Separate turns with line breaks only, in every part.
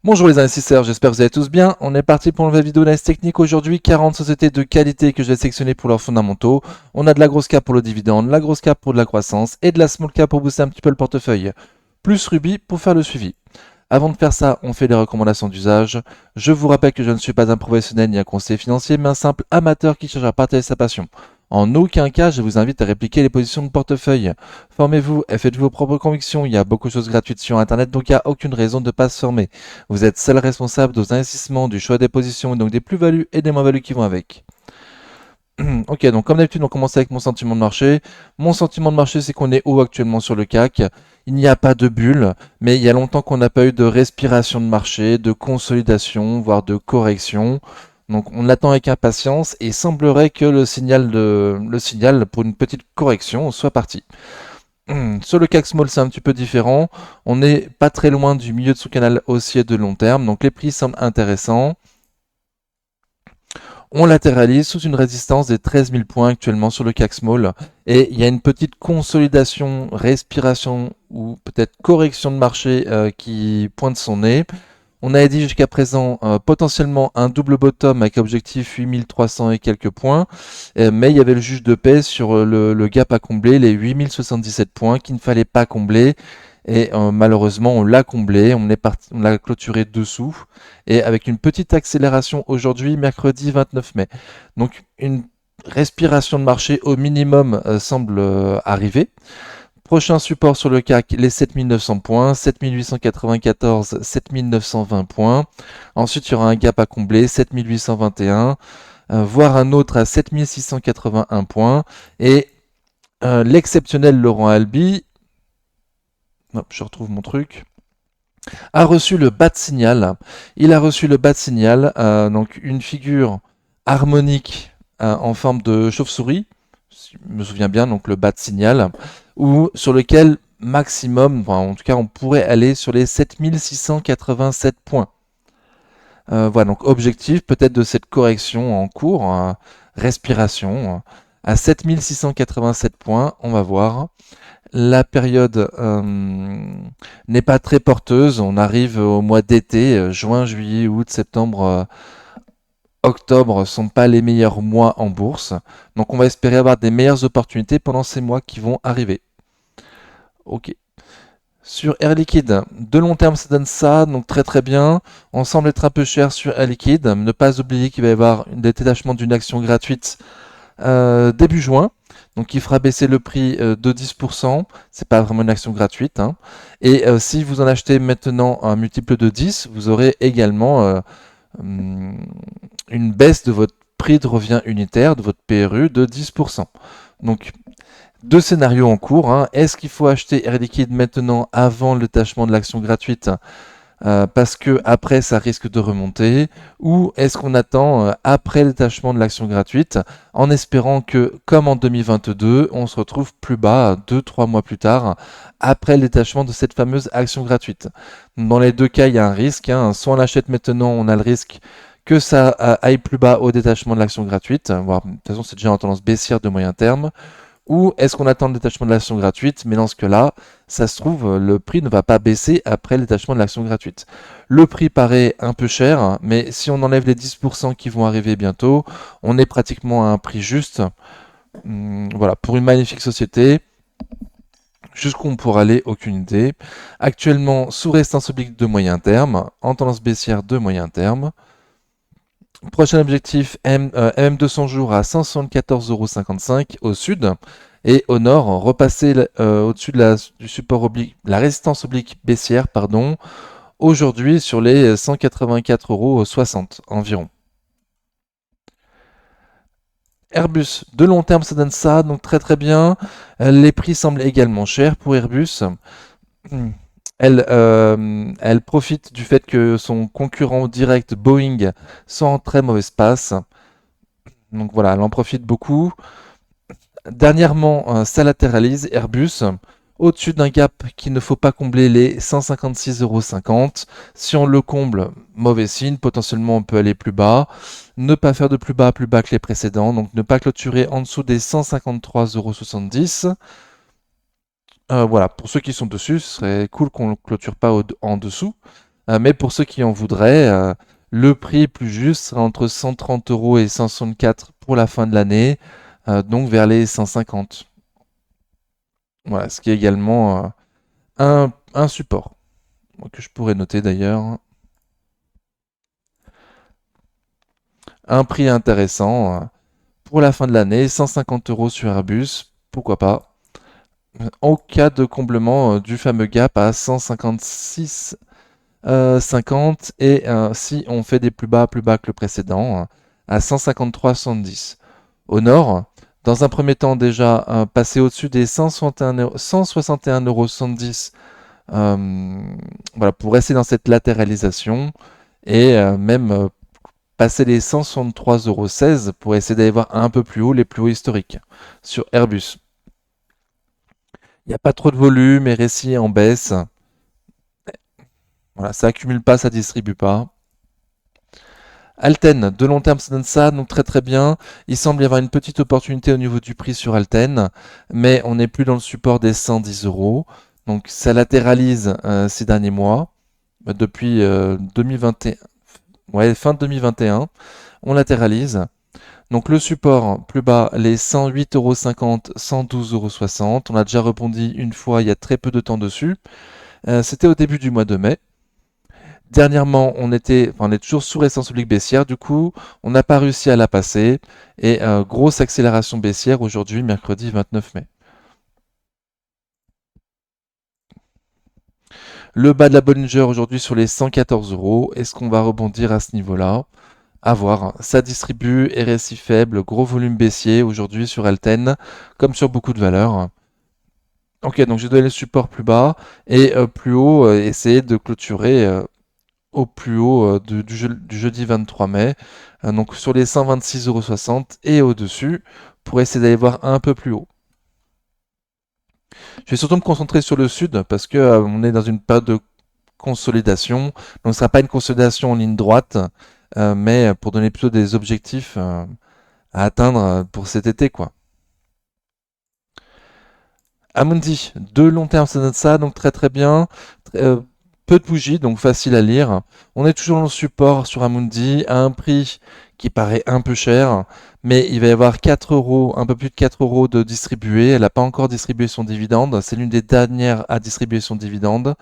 Bonjour les investisseurs, j'espère que vous allez tous bien. On est parti pour une nouvelle vidéo d'analyse technique aujourd'hui. 40 sociétés de qualité que je vais sélectionner pour leurs fondamentaux. On a de la grosse cap pour le dividende, la grosse cap pour de la croissance et de la small cap pour booster un petit peu le portefeuille. Plus Ruby pour faire le suivi. Avant de faire ça, on fait les recommandations d'usage. Je vous rappelle que je ne suis pas un professionnel ni un conseiller financier, mais un simple amateur qui cherche à partager sa passion. En aucun cas, je vous invite à répliquer les positions de portefeuille. Formez-vous et faites vos propres convictions. Il y a beaucoup de choses gratuites sur Internet, donc il n'y a aucune raison de ne pas se former. Vous êtes seul responsable de vos investissements, du choix des positions, et donc des plus-values et des moins-values qui vont avec. Ok, donc comme d'habitude, on commence avec mon sentiment de marché. Mon sentiment de marché, c'est qu'on est haut actuellement sur le CAC. Il n'y a pas de bulle, mais il y a longtemps qu'on n'a pas eu de respiration de marché, de consolidation, voire de correction. Donc on l'attend avec impatience et il semblerait que le signal pour une petite correction soit parti. Sur le CAC Small, c'est un petit peu différent. On n'est pas très loin du milieu de son canal haussier de long terme, donc les prix semblent intéressants. On latéralise sous une résistance des 13 000 points actuellement sur le CAC Small et il y a une petite consolidation, respiration ou peut-être correction de marché qui pointe son nez. On avait dit jusqu'à présent potentiellement un double bottom avec objectif 8300 et quelques points, mais il y avait le juge de paix sur le gap à combler, les 8077 points qu'il ne fallait pas combler. Et malheureusement, on l'a comblé, on l'a clôturé dessous, et avec une petite accélération aujourd'hui, mercredi 29 mai. Donc une respiration de marché au minimum semble arriver. Prochain support sur le CAC, les 7900 points, 7894, 7920 points. Ensuite, il y aura un gap à combler, 7821, voire un autre à 7681 points. Et l'exceptionnel Laurent Albi, hop, je retrouve mon truc, a reçu le bas de signal. Il a reçu le bas de signal, donc une figure harmonique en forme de chauve-souris, si je me souviens bien, donc le bas de signal, ou sur lequel maximum, enfin, en tout cas on pourrait aller sur les 7687 points. Voilà, donc objectif peut-être de cette correction en cours, respiration, à 7687 points, on va voir. La période n'est pas très porteuse. On arrive au mois d'été, juin, juillet, août, septembre, octobre sont pas les meilleurs mois en bourse. Donc on va espérer avoir des meilleures opportunités pendant ces mois qui vont arriver. Ok. Sur Air Liquide, de long terme ça donne ça, donc très très bien. On semble être un peu cher sur Air Liquide. Ne pas oublier qu'il va y avoir des détachements d'une action gratuite début juin, donc qui fera baisser le prix de 10%. C'est pas vraiment une action gratuite, hein. Et si vous en achetez maintenant un multiple de 10, vous aurez également une baisse de votre prix de revient unitaire, de votre PRU de 10%. Donc deux scénarios en cours, hein. Est-ce qu'il faut acheter Air Liquide maintenant avant le détachement de l'action gratuite parce que après ça risque de remonter, ou est-ce qu'on attend après le détachement de l'action gratuite en espérant que, comme en 2022, on se retrouve plus bas 2-3 mois plus tard après le détachement de cette fameuse action gratuite. Dans les deux cas, il y a un risque, hein. Soit on l'achète maintenant, on a le risque que ça aille plus bas au détachement de l'action gratuite, voire de toute façon c'est déjà en tendance baissière de moyen terme, ou est-ce qu'on attend le détachement de l'action gratuite, mais dans ce cas-là, ça se trouve, le prix ne va pas baisser après le détachement de l'action gratuite. Le prix paraît un peu cher, mais si on enlève les 10% qui vont arriver bientôt, on est pratiquement à un prix juste. Voilà, pour une magnifique société, jusqu'où on pourra aller, aucune idée. Actuellement, sous résistance oblique de moyen terme, en tendance baissière de moyen terme. Prochain objectif, MM200 jours à 174,55 € au sud. Et au nord, repasser au-dessus du support oblique, la résistance oblique baissière, pardon, aujourd'hui sur les 184,60 € environ. Airbus, de long terme, ça donne ça, donc très très bien. Les prix semblent également chers pour Airbus. Elle profite du fait que son concurrent direct Boeing soit en très mauvaise passe. Donc voilà, elle en profite beaucoup. Dernièrement, ça latéralise Airbus au-dessus d'un gap qu'il ne faut pas combler les 156,50 €. Si on le comble, mauvais signe, potentiellement on peut aller plus bas. Ne pas faire de plus bas que les précédents, donc ne pas clôturer en dessous des 153,70 €. Voilà, pour ceux qui sont dessus, ce serait cool qu'on ne clôture pas en dessous. Mais pour ceux qui en voudraient, le prix plus juste sera entre 130 euros et 164 pour la fin de l'année, donc vers les 150. Voilà, ce qui est également un support que je pourrais noter d'ailleurs. Un prix intéressant pour la fin de l'année, 150 euros sur Airbus, pourquoi pas. En cas de comblement du fameux gap à 156 50 et si on fait des plus bas que le précédent, à 153,70. Au nord, dans un premier temps déjà, passer au-dessus des 161,70 voilà, pour rester dans cette latéralisation et même passer les 163,16 pour essayer d'aller voir un peu plus haut les plus hauts historiques sur Airbus. Il n'y a pas trop de volume et récit en baisse. Voilà, ça accumule pas, ça distribue pas. Alten, de long terme, ça donne ça, donc très très bien. Il semble y avoir une petite opportunité au niveau du prix sur Alten, mais on n'est plus dans le support des 110 euros. Donc ça latéralise ces derniers mois, depuis 2021, ouais, fin 2021, on latéralise. Donc le support plus bas, les 108,50 euros, 112,60 euros. On a déjà rebondi une fois il y a très peu de temps dessus. C'était au début du mois de mai. Dernièrement, on est toujours sous résistance oblique baissière, du coup, on n'a pas réussi à la passer. Et grosse accélération baissière aujourd'hui, mercredi 29 mai. Le bas de la Bollinger aujourd'hui sur les 114 euros. Est-ce qu'on va rebondir à ce niveau-là? À voir. Ça distribue, RSI faible, gros volume baissier aujourd'hui sur Alten, comme sur beaucoup de valeurs. Ok, donc j'ai donné le support plus bas et plus haut, essayer de clôturer au plus haut du jeudi 23 mai, donc sur les 126,60 € et au-dessus, pour essayer d'aller voir un peu plus haut. Je vais surtout me concentrer sur le sud parce que on est dans une période de consolidation, donc ce ne sera pas une consolidation en ligne droite, mais pour donner plutôt des objectifs à atteindre pour cet été, quoi. Amundi, de long terme, ça donne ça, donc très très bien. Euh, Peu de bougies, donc facile à lire. On est toujours dans le support sur Amundi à un prix qui paraît un peu cher, mais il va y avoir 4 euros, un peu plus de 4 euros de distribuer. Elle n'a pas encore distribué son dividende. C'est l'une des dernières à distribuer son dividende.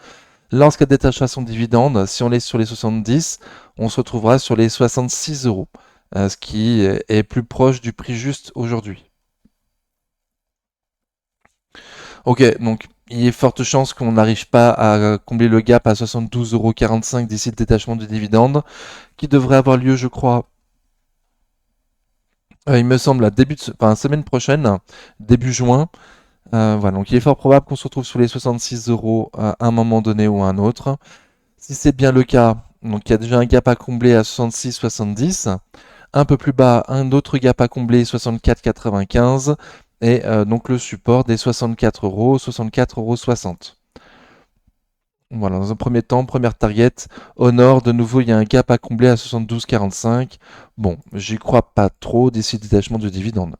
Lorsqu'elle détachera son dividende, si on est sur les 70, on se retrouvera sur les 66 euros, ce qui est plus proche du prix juste aujourd'hui. Ok, donc il y a forte chance qu'on n'arrive pas à combler le gap à 72,45 € d'ici le détachement du dividende, qui devrait avoir lieu, je crois, il me semble, à enfin, semaine prochaine, début juin. Voilà, donc il est fort probable qu'on se retrouve sur les 66 euros à un moment donné ou à un autre. Si c'est bien le cas, donc il y a déjà un gap à combler à 66,70. Un peu plus bas, un autre gap à combler, 64,95. Et donc le support des 64 euros, 64,60 €. Voilà, dans un premier temps, première target. Au nord, de nouveau, il y a un gap à combler à 72,45. Bon, j'y crois pas trop d'ici le détachement du dividende.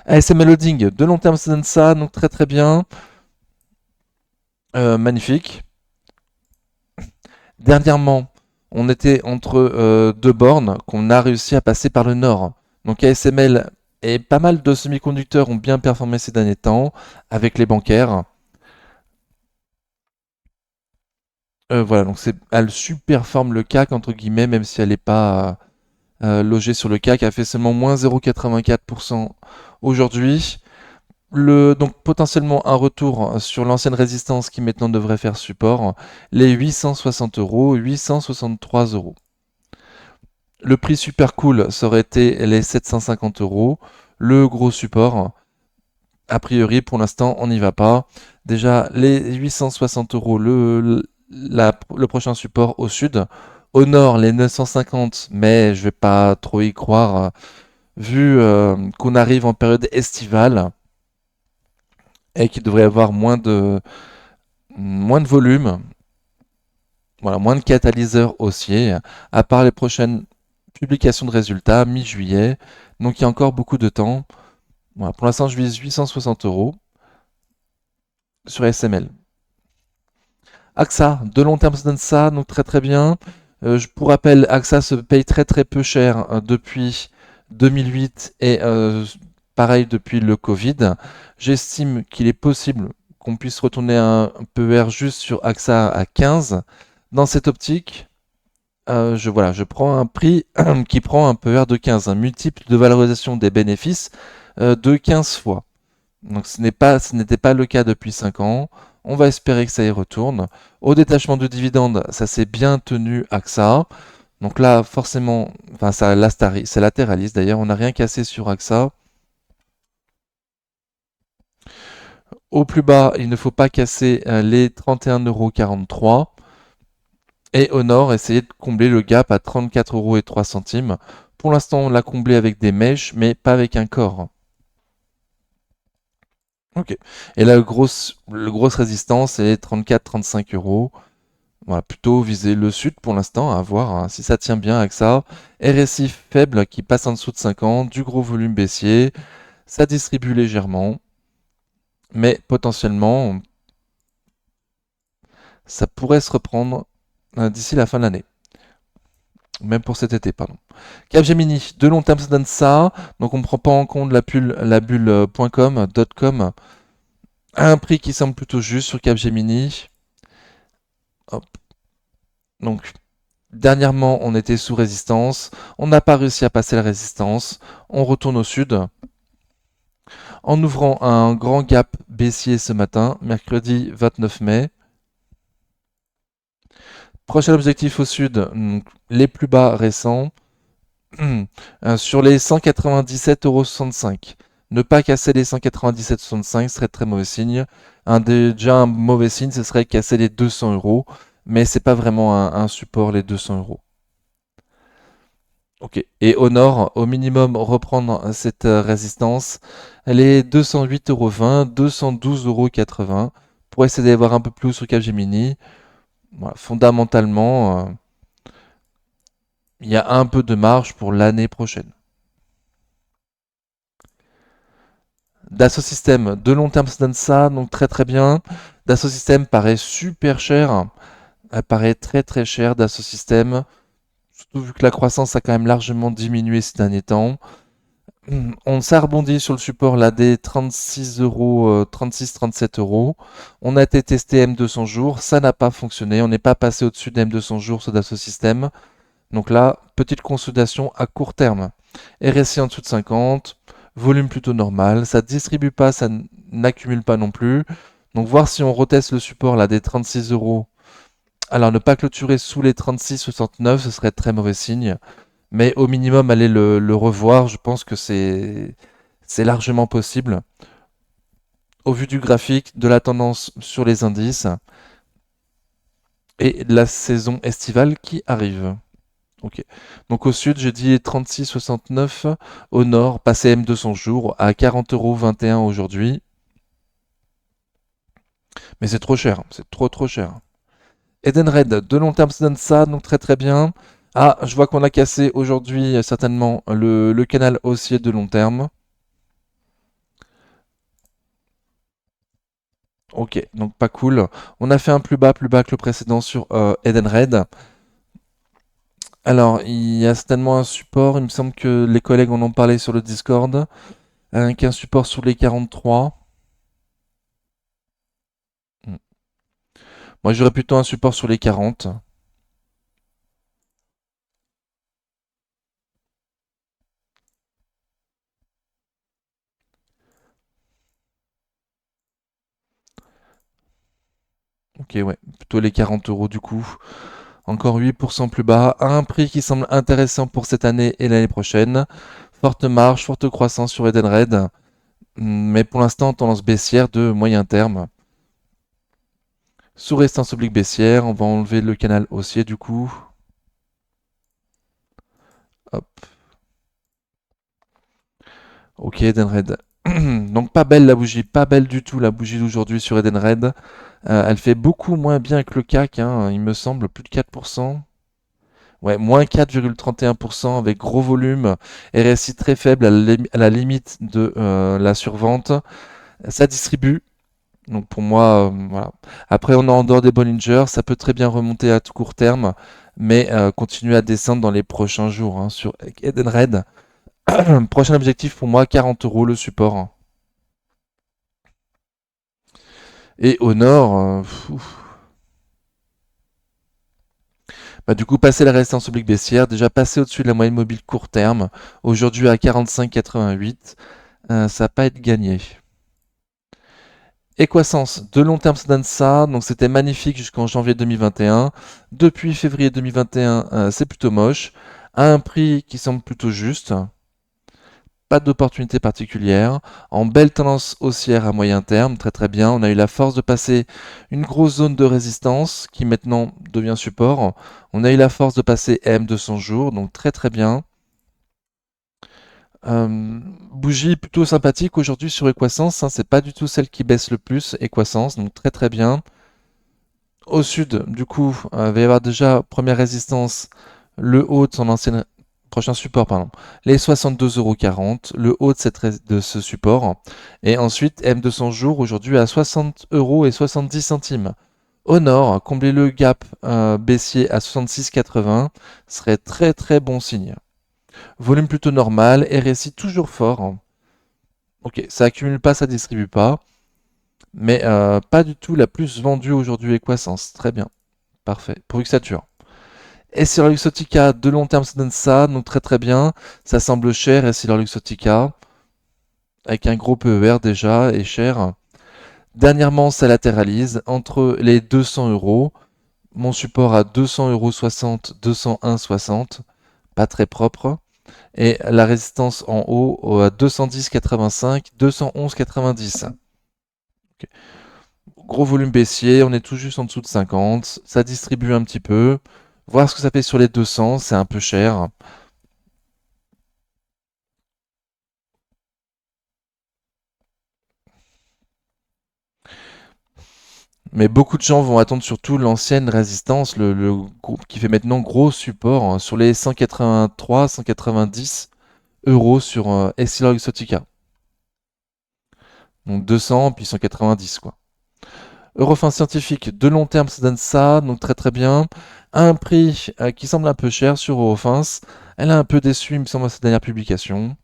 ASML Holding, de long terme, ça donne ça, donc très très bien. Magnifique. Dernièrement, on était entre deux bornes qu'on a réussi à passer par le nord. Donc ASML et pas mal de semi-conducteurs ont bien performé ces derniers temps avec les bancaires. Voilà, donc elle superforme le CAC entre guillemets, même si elle n'est pas logée sur le CAC, elle fait seulement moins 0,84% aujourd'hui. Donc potentiellement un retour sur l'ancienne résistance qui maintenant devrait faire support, les 860 euros, 863 euros. Le prix super cool, ça aurait été les 750 euros. Le gros support, a priori, pour l'instant, on n'y va pas. Déjà, les 860 euros, le prochain support au sud. Au nord, les 950, mais je vais pas trop y croire, vu qu'on arrive en période estivale et qu'il devrait y avoir moins de volume, voilà, moins de catalyseurs haussiers, à part les prochaines publications de résultats mi-juillet. Donc il y a encore beaucoup de temps. Voilà, pour l'instant, je vise 860 euros sur SML. AXA, de long terme ça donne ça, donc très très bien. Pour rappel, AXA se paye très très peu cher depuis 2008 et pareil depuis le Covid. J'estime qu'il est possible qu'on puisse retourner un PER juste sur AXA à 15. Dans cette optique, voilà, je prends un prix qui prend un PER de 15, un multiple de valorisation des bénéfices de 15 fois. Donc ce n'était pas le cas depuis 5 ans. On va espérer que ça y retourne. Au détachement de dividendes, ça s'est bien tenu AXA. Donc là, forcément, enfin ça latéralise. D'ailleurs, on n'a rien cassé sur AXA. Au plus bas, il ne faut pas casser les 31,43 €. Et au nord, essayer de combler le gap à 34,03 €. Pour l'instant, on l'a comblé avec des mèches, mais pas avec un corps. Ok. Et la grosse résistance est 34-35 €. Voilà, plutôt viser le sud pour l'instant, à voir hein, si ça tient bien avec ça. RSI faible qui passe en dessous de 50, du gros volume baissier, ça distribue légèrement, mais potentiellement, ça pourrait se reprendre d'ici la fin de l'année. Même pour cet été, pardon. Capgemini, de long terme, ça donne ça. Donc on ne prend pas en compte la bulle .com, à un prix qui semble plutôt juste sur Capgemini. Hop. Donc dernièrement, on était sous résistance. On n'a pas réussi à passer la résistance. On retourne au sud. En ouvrant un grand gap baissier ce matin, mercredi 29 mai. Prochain objectif au sud, donc les plus bas récents, sur les 197,65 €. Ne pas casser les 197,65 serait très mauvais signe. Déjà un mauvais signe, ce serait casser les 200 €, mais c'est pas vraiment un support les 200 €. Ok. Et au nord, au minimum, reprendre cette résistance. Elle est 208,20 €, 212,80 € pour essayer d'avoir un peu plus sur Capgemini. Voilà, fondamentalement, il y a un peu de marge pour l'année prochaine. Dassault Systèmes, de long terme, ça donne ça, donc très très bien. Dassault Systèmes paraît super cher. Elle paraît très très cher, Dassault Systèmes. Surtout vu que la croissance a quand même largement diminué ces derniers temps. On s'est rebondi sur le support là des 36 euros, 36-37 €. On a été testé M200 jours, ça n'a pas fonctionné. On n'est pas passé au-dessus des M200 jours sur Dassault Systèmes. Donc là, petite consolidation à court terme. RSI en dessous de 50, volume plutôt normal, ça ne distribue pas, ça n'accumule pas non plus. Donc voir si on reteste le support là des 36 €. Alors ne pas clôturer sous les 36,69, ce serait très mauvais signe. Mais au minimum, aller le revoir, je pense que c'est largement possible. Au vu du graphique, de la tendance sur les indices et de la saison estivale qui arrive. Ok. Donc au sud, j'ai dit 36,69. Au nord, passé M200 jours à 40,21 € aujourd'hui. Mais c'est trop cher, c'est trop trop cher. Edenred, de long terme, ça donne ça, donc très très bien. Ah, je vois qu'on a cassé aujourd'hui certainement le canal haussier de long terme. Ok, donc pas cool. On a fait un plus bas que le précédent sur Edenred. Alors, il y a certainement un support, il me semble que les collègues en ont parlé sur le Discord, qu'un support sur les 43. Hmm. Moi, j'aurais plutôt un support sur les 40. Ok, ouais, plutôt les 40 € du coup. Encore 8% plus bas, à un prix qui semble intéressant pour cette année et l'année prochaine. Forte marge, forte croissance sur Edenred, mais pour l'instant, tendance baissière de moyen terme. Sous résistance oblique baissière, on va enlever le canal haussier du coup. Hop. Ok, Edenred. Donc pas belle la bougie, pas belle du tout la bougie d'aujourd'hui sur Edenred. Elle fait beaucoup moins bien que le CAC, hein, il me semble, plus de 4%. Ouais, moins 4,31% avec gros volume, RSI très faible à la limite de la survente. Ça distribue, Donc pour moi, voilà. Après, on est en dehors des Bollinger, ça peut très bien remonter à tout court terme, mais continuer à descendre dans les prochains jours hein, sur Edenred. Prochain objectif pour moi, 40 euros le support. Et au nord, bah, du coup, passer la résistance oblique baissière, déjà passer au-dessus de la moyenne mobile court terme, aujourd'hui à 45,88, ça va pas être gagné. Equasens, de long terme, ça donne ça. Donc c'était magnifique jusqu'en janvier 2021. Depuis février 2021, c'est plutôt moche. À un prix qui semble plutôt juste. Pas d'opportunité particulière. En belle tendance haussière à moyen terme, très très bien. On a eu la force de passer une grosse zone de résistance qui maintenant devient support. On a eu la force de passer M200 jours, donc très très bien. Bougie plutôt sympathique aujourd'hui sur Equasens, hein, c'est pas du tout celle qui baisse le plus, Equasens, donc très très bien. Au sud, du coup, il va y avoir déjà première résistance, le haut de son ancienne prochain support, pardon, les 62,40 €, le haut de, de ce support, et ensuite M200 jours aujourd'hui à 60,70 €. Au nord, combler le gap baissier à 66,80 serait très très bon signe. Volume plutôt normal, RSI toujours fort. Ok, ça accumule pas, ça distribue pas, mais pas du tout la plus vendue aujourd'hui Equasens. Très bien, parfait. Pour Xature. Essilor Luxottica, de long terme, ça donne ça, donc très très bien. Ça semble cher, Essilor Luxottica, avec un gros PER déjà, et cher. Dernièrement, ça latéralise entre les 200 euros. Mon support à 200,60 €, 201,60, pas très propre. Et la résistance en haut à 210,85, 211,90. Ok. Gros volume baissier, on est tout juste en dessous de 50. Ça distribue un petit peu. Voir ce que ça fait sur les 200, c'est un peu cher. Mais beaucoup de gens vont attendre surtout l'ancienne résistance, le groupe qui fait maintenant gros support hein, sur les 183, 190 euros sur Essilor Exotica. Donc 200 puis 190 quoi. Eurofin scientifique de long terme, ça donne ça, donc très très bien. À un prix qui semble un peu cher sur Eurofins. Elle a un peu déçu, il me semble, à sa dernière publication.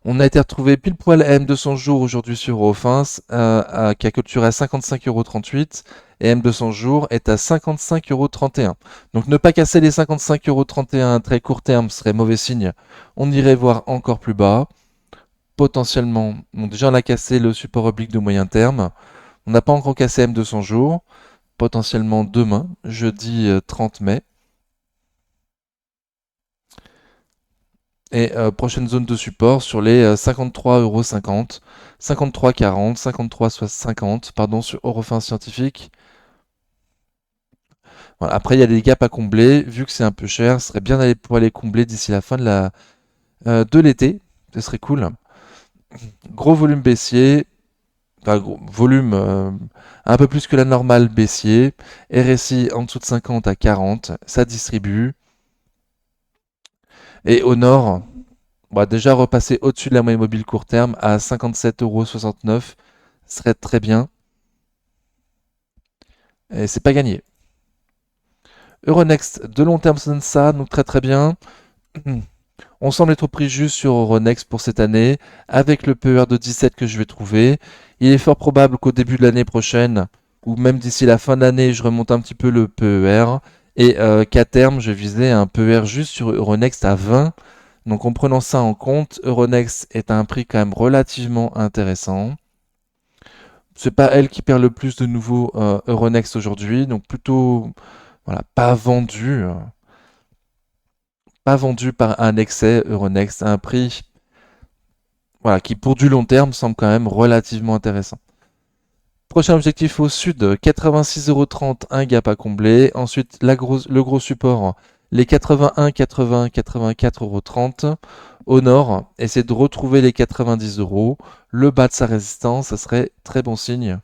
On a été retrouvé pile poil à M200 jours aujourd'hui sur Eurofins, qui a clôturé à 55,38 € et M200 jours est à 55,31 €. Donc ne pas casser les 55,31 € à très court terme serait mauvais signe. On irait voir encore plus bas. Potentiellement, bon, déjà on a cassé le support oblique de moyen terme. On n'a pas encore cassé M200 jours. Potentiellement demain, jeudi 30 mai. Et prochaine zone de support sur les 53,50 €, 53,40, 53,50, pardon, sur Eurofin Scientifique. Voilà. Après, il y a des gaps à combler. Vu que c'est un peu cher, ce serait bien d'aller pour aller combler d'ici la fin de l'été. Ce serait cool. Gros volume baissier. Enfin, gros, volume un peu plus que la normale baissier. RSI en dessous de 50 à 40. Ça distribue. Et au nord, bah déjà repasser au-dessus de la moyenne mobile court terme à 57,69 € serait très bien. Et c'est pas gagné. Euronext, de long terme, ça donne ça, donc très très bien. On semble être au prix juste sur Euronext pour cette année, avec le PER de 17 que je vais trouver. Il est fort probable qu'au début de l'année prochaine, ou même d'ici la fin de l'année, je remonte un petit peu le PER, et qu'à terme, je visais un PER juste sur Euronext à 20. Donc en prenant ça en compte, Euronext est à un prix quand même relativement intéressant. C'est pas elle qui perd le plus de nouveaux Euronext aujourd'hui, donc plutôt voilà, pas vendu par un excès Euronext à un prix voilà, qui pour du long terme semble quand même relativement intéressant. Prochain objectif au sud, 86,30 €, un gap à combler. Ensuite, le gros support, les 81, 80, 84,30 €. Au nord, essayer de retrouver les 90 €. Le bas de sa résistance, ça serait très bon signe.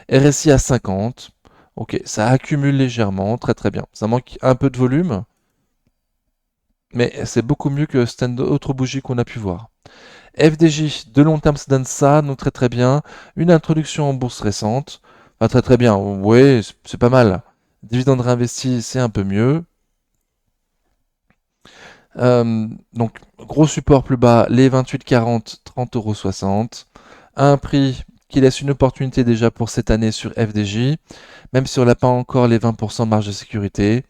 RSI à 50. Ok, ça accumule légèrement, très très bien. Ça manque un peu de volume. mais c'est beaucoup mieux que certaines autres bougies qu'on a pu voir. FDJ, de long terme, ça donne ça, donc très très bien. Une introduction en bourse récente. Enfin, très très bien, ouais, c'est pas mal. Dividende réinvesti, c'est un peu mieux. Donc, gros support plus bas, les 28,40, 30,60 €. Un prix qui laisse une opportunité déjà pour cette année sur FDJ, même si on n'a pas encore les 20% de marge de sécurité.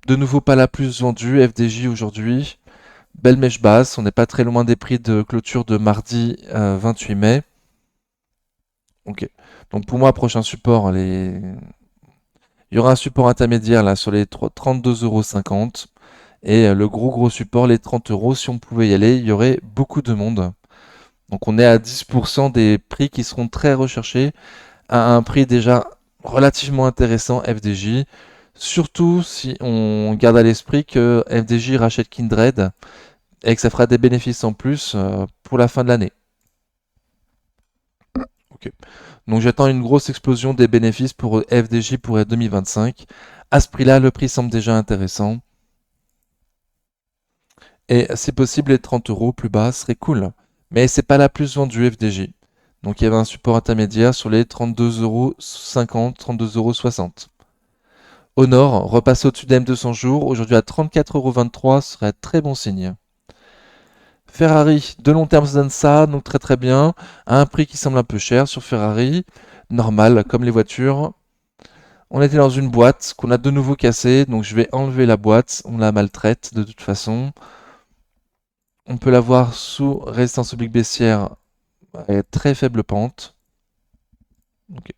De nouveau, pas la plus vendue, FDJ aujourd'hui. Belle mèche basse, on n'est pas très loin des prix de clôture de mardi 28 mai. Ok. Donc pour moi, prochain support, il y aura un support intermédiaire là sur les 32,50 € et le gros support, les 30 euros. Si on pouvait y aller, il y aurait beaucoup de monde. Donc on est à 10% des prix qui seront très recherchés à un prix déjà relativement intéressant FDJ. Surtout si on garde à l'esprit que FDJ rachète Kindred et que ça fera des bénéfices en plus pour la fin de l'année. Ok. Donc j'attends une grosse explosion des bénéfices pour FDJ pour 2025. À ce prix-là, le prix semble déjà intéressant. Et si possible, les 30 euros plus bas serait cool. Mais c'est pas la plus vendue FDJ. Donc il y avait un support intermédiaire sur les 32,50 €, 32,60 €. Honor repasse au-dessus des M200 jours, aujourd'hui à 34,23 € serait un très bon signe. Ferrari, de long terme, ça donne ça, donc très très bien, à un prix qui semble un peu cher sur Ferrari, normal, comme les voitures. On était dans une boîte qu'on a de nouveau cassée, donc je vais enlever la boîte, on la maltraite de toute façon. On peut la voir sous résistance oblique baissière, à très faible pente. Ok.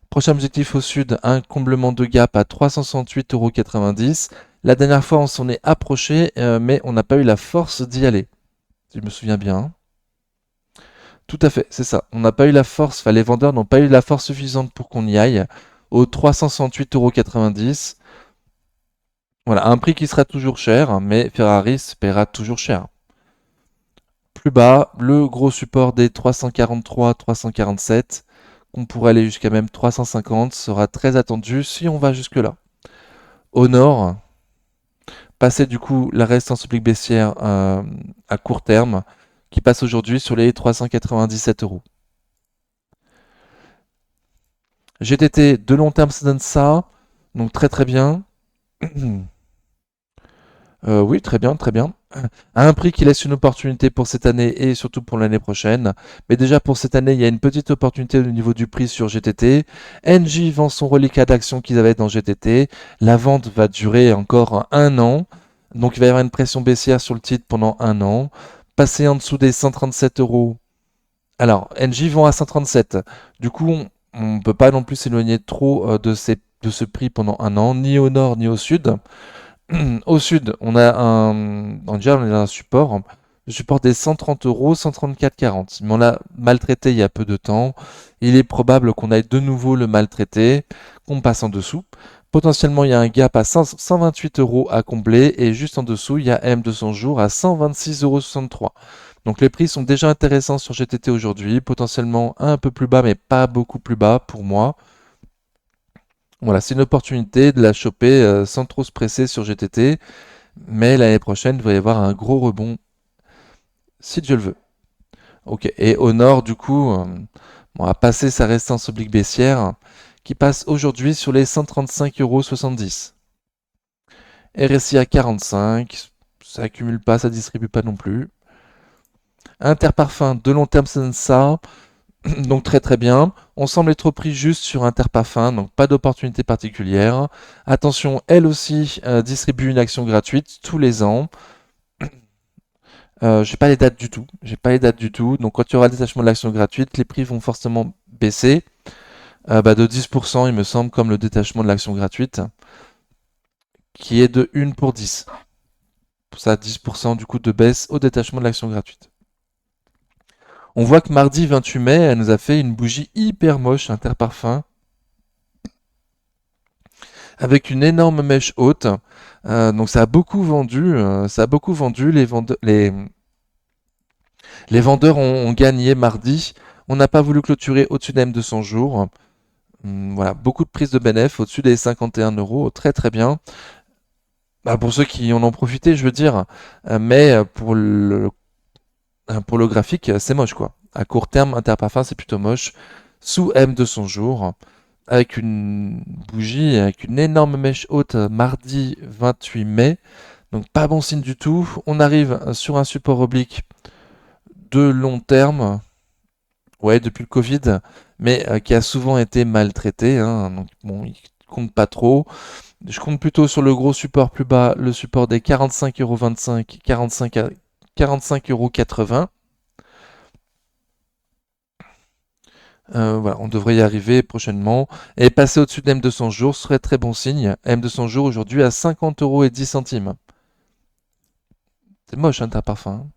Prochain objectif au sud, un comblement de gap à 368,90 €. La dernière fois, on s'en est approché, mais on n'a pas eu la force d'y aller, si je me souviens bien. Tout à fait, c'est ça. On n'a pas eu la force, enfin les vendeurs n'ont pas eu la force suffisante pour qu'on y aille au 368,90 €. Voilà, un prix qui sera toujours cher, mais Ferrari se paiera toujours cher. Plus bas, le gros support des 343, 347, qu'on pourrait aller jusqu'à même 350, sera très attendu si on va jusque-là. Au nord, passer du coup la résistance oblique baissière à court terme, qui passe aujourd'hui sur les 397 euros. GTT de long terme, ça donne ça, donc très très bien. Oui, très bien, très bien. À un prix qui laisse une opportunité pour cette année et surtout pour l'année prochaine. Mais déjà pour cette année, il y a une petite opportunité au niveau du prix sur GTT. Engie vend son reliquat d'actions qu'ils avaient dans GTT. La vente va durer encore un an. Donc il va y avoir une pression baissière sur le titre pendant un an. Passer en dessous des 137 euros. Alors, Engie vend à 137. Du coup, on ne peut pas non plus s'éloigner trop de ce prix pendant un an, ni au nord ni au sud. Au sud, on a déjà, on a un support. Le support des 130 euros, 134,40. Mais on l'a maltraité il y a peu de temps. Il est probable qu'on aille de nouveau le maltraiter, qu'on passe en dessous. Potentiellement, il y a un gap à 128 euros à combler. Et juste en dessous, il y a M200 jours à 126,63 €. Donc les prix sont déjà intéressants sur GTT aujourd'hui. Potentiellement un peu plus bas, mais pas beaucoup plus bas pour moi. Voilà, c'est une opportunité de la choper sans trop se presser sur GTT, mais l'année prochaine, il va y avoir un gros rebond, si Dieu le veut. Ok, et au nord, du coup, on va passer sa résistance oblique baissière, qui passe aujourd'hui sur les 135,70 €. RSI à 45, ça accumule pas, ça distribue pas non plus. Interparfum de long terme, ça, donc très très bien. On semble être pris juste sur Interparfum, donc pas d'opportunité particulière. Attention, elle aussi distribue une action gratuite tous les ans. J'ai pas les dates du tout. J'ai pas les dates du tout. Donc quand il y aura le détachement de l'action gratuite, les prix vont forcément baisser. De 10%, il me semble, comme le détachement de l'action gratuite, qui est de 1 pour 10. Pour ça, 10% du coup de baisse au détachement de l'action gratuite. On voit que mardi 28 mai, elle nous a fait une bougie hyper moche Interparfum, avec une énorme mèche haute. Donc ça a beaucoup vendu. Ça a beaucoup vendu. Les vendeurs ont gagné mardi. On n'a pas voulu clôturer au-dessus d'M 200 jours. Voilà, beaucoup de prises de bénéfices au-dessus des 51 euros. Très très bien. Bah, pour ceux qui en ont profité, je veux dire. Mais pour le graphique, c'est moche, quoi. À court terme, Interparfum, c'est plutôt moche. Sous M200 jours, avec une bougie, avec une énorme mèche haute, mardi 28 mai. Donc pas bon signe du tout. On arrive sur un support oblique de long terme, ouais, depuis le Covid, mais qui a souvent été maltraité, hein. Donc bon, il compte pas trop. Je compte plutôt sur le gros support plus bas, le support des 45,25 €, 45,80 €. Voilà, on devrait y arriver prochainement. Et passer au-dessus de M200 jours serait très bon signe. M200 jours aujourd'hui à 50,10 €. C'est moche, hein, ta parfum.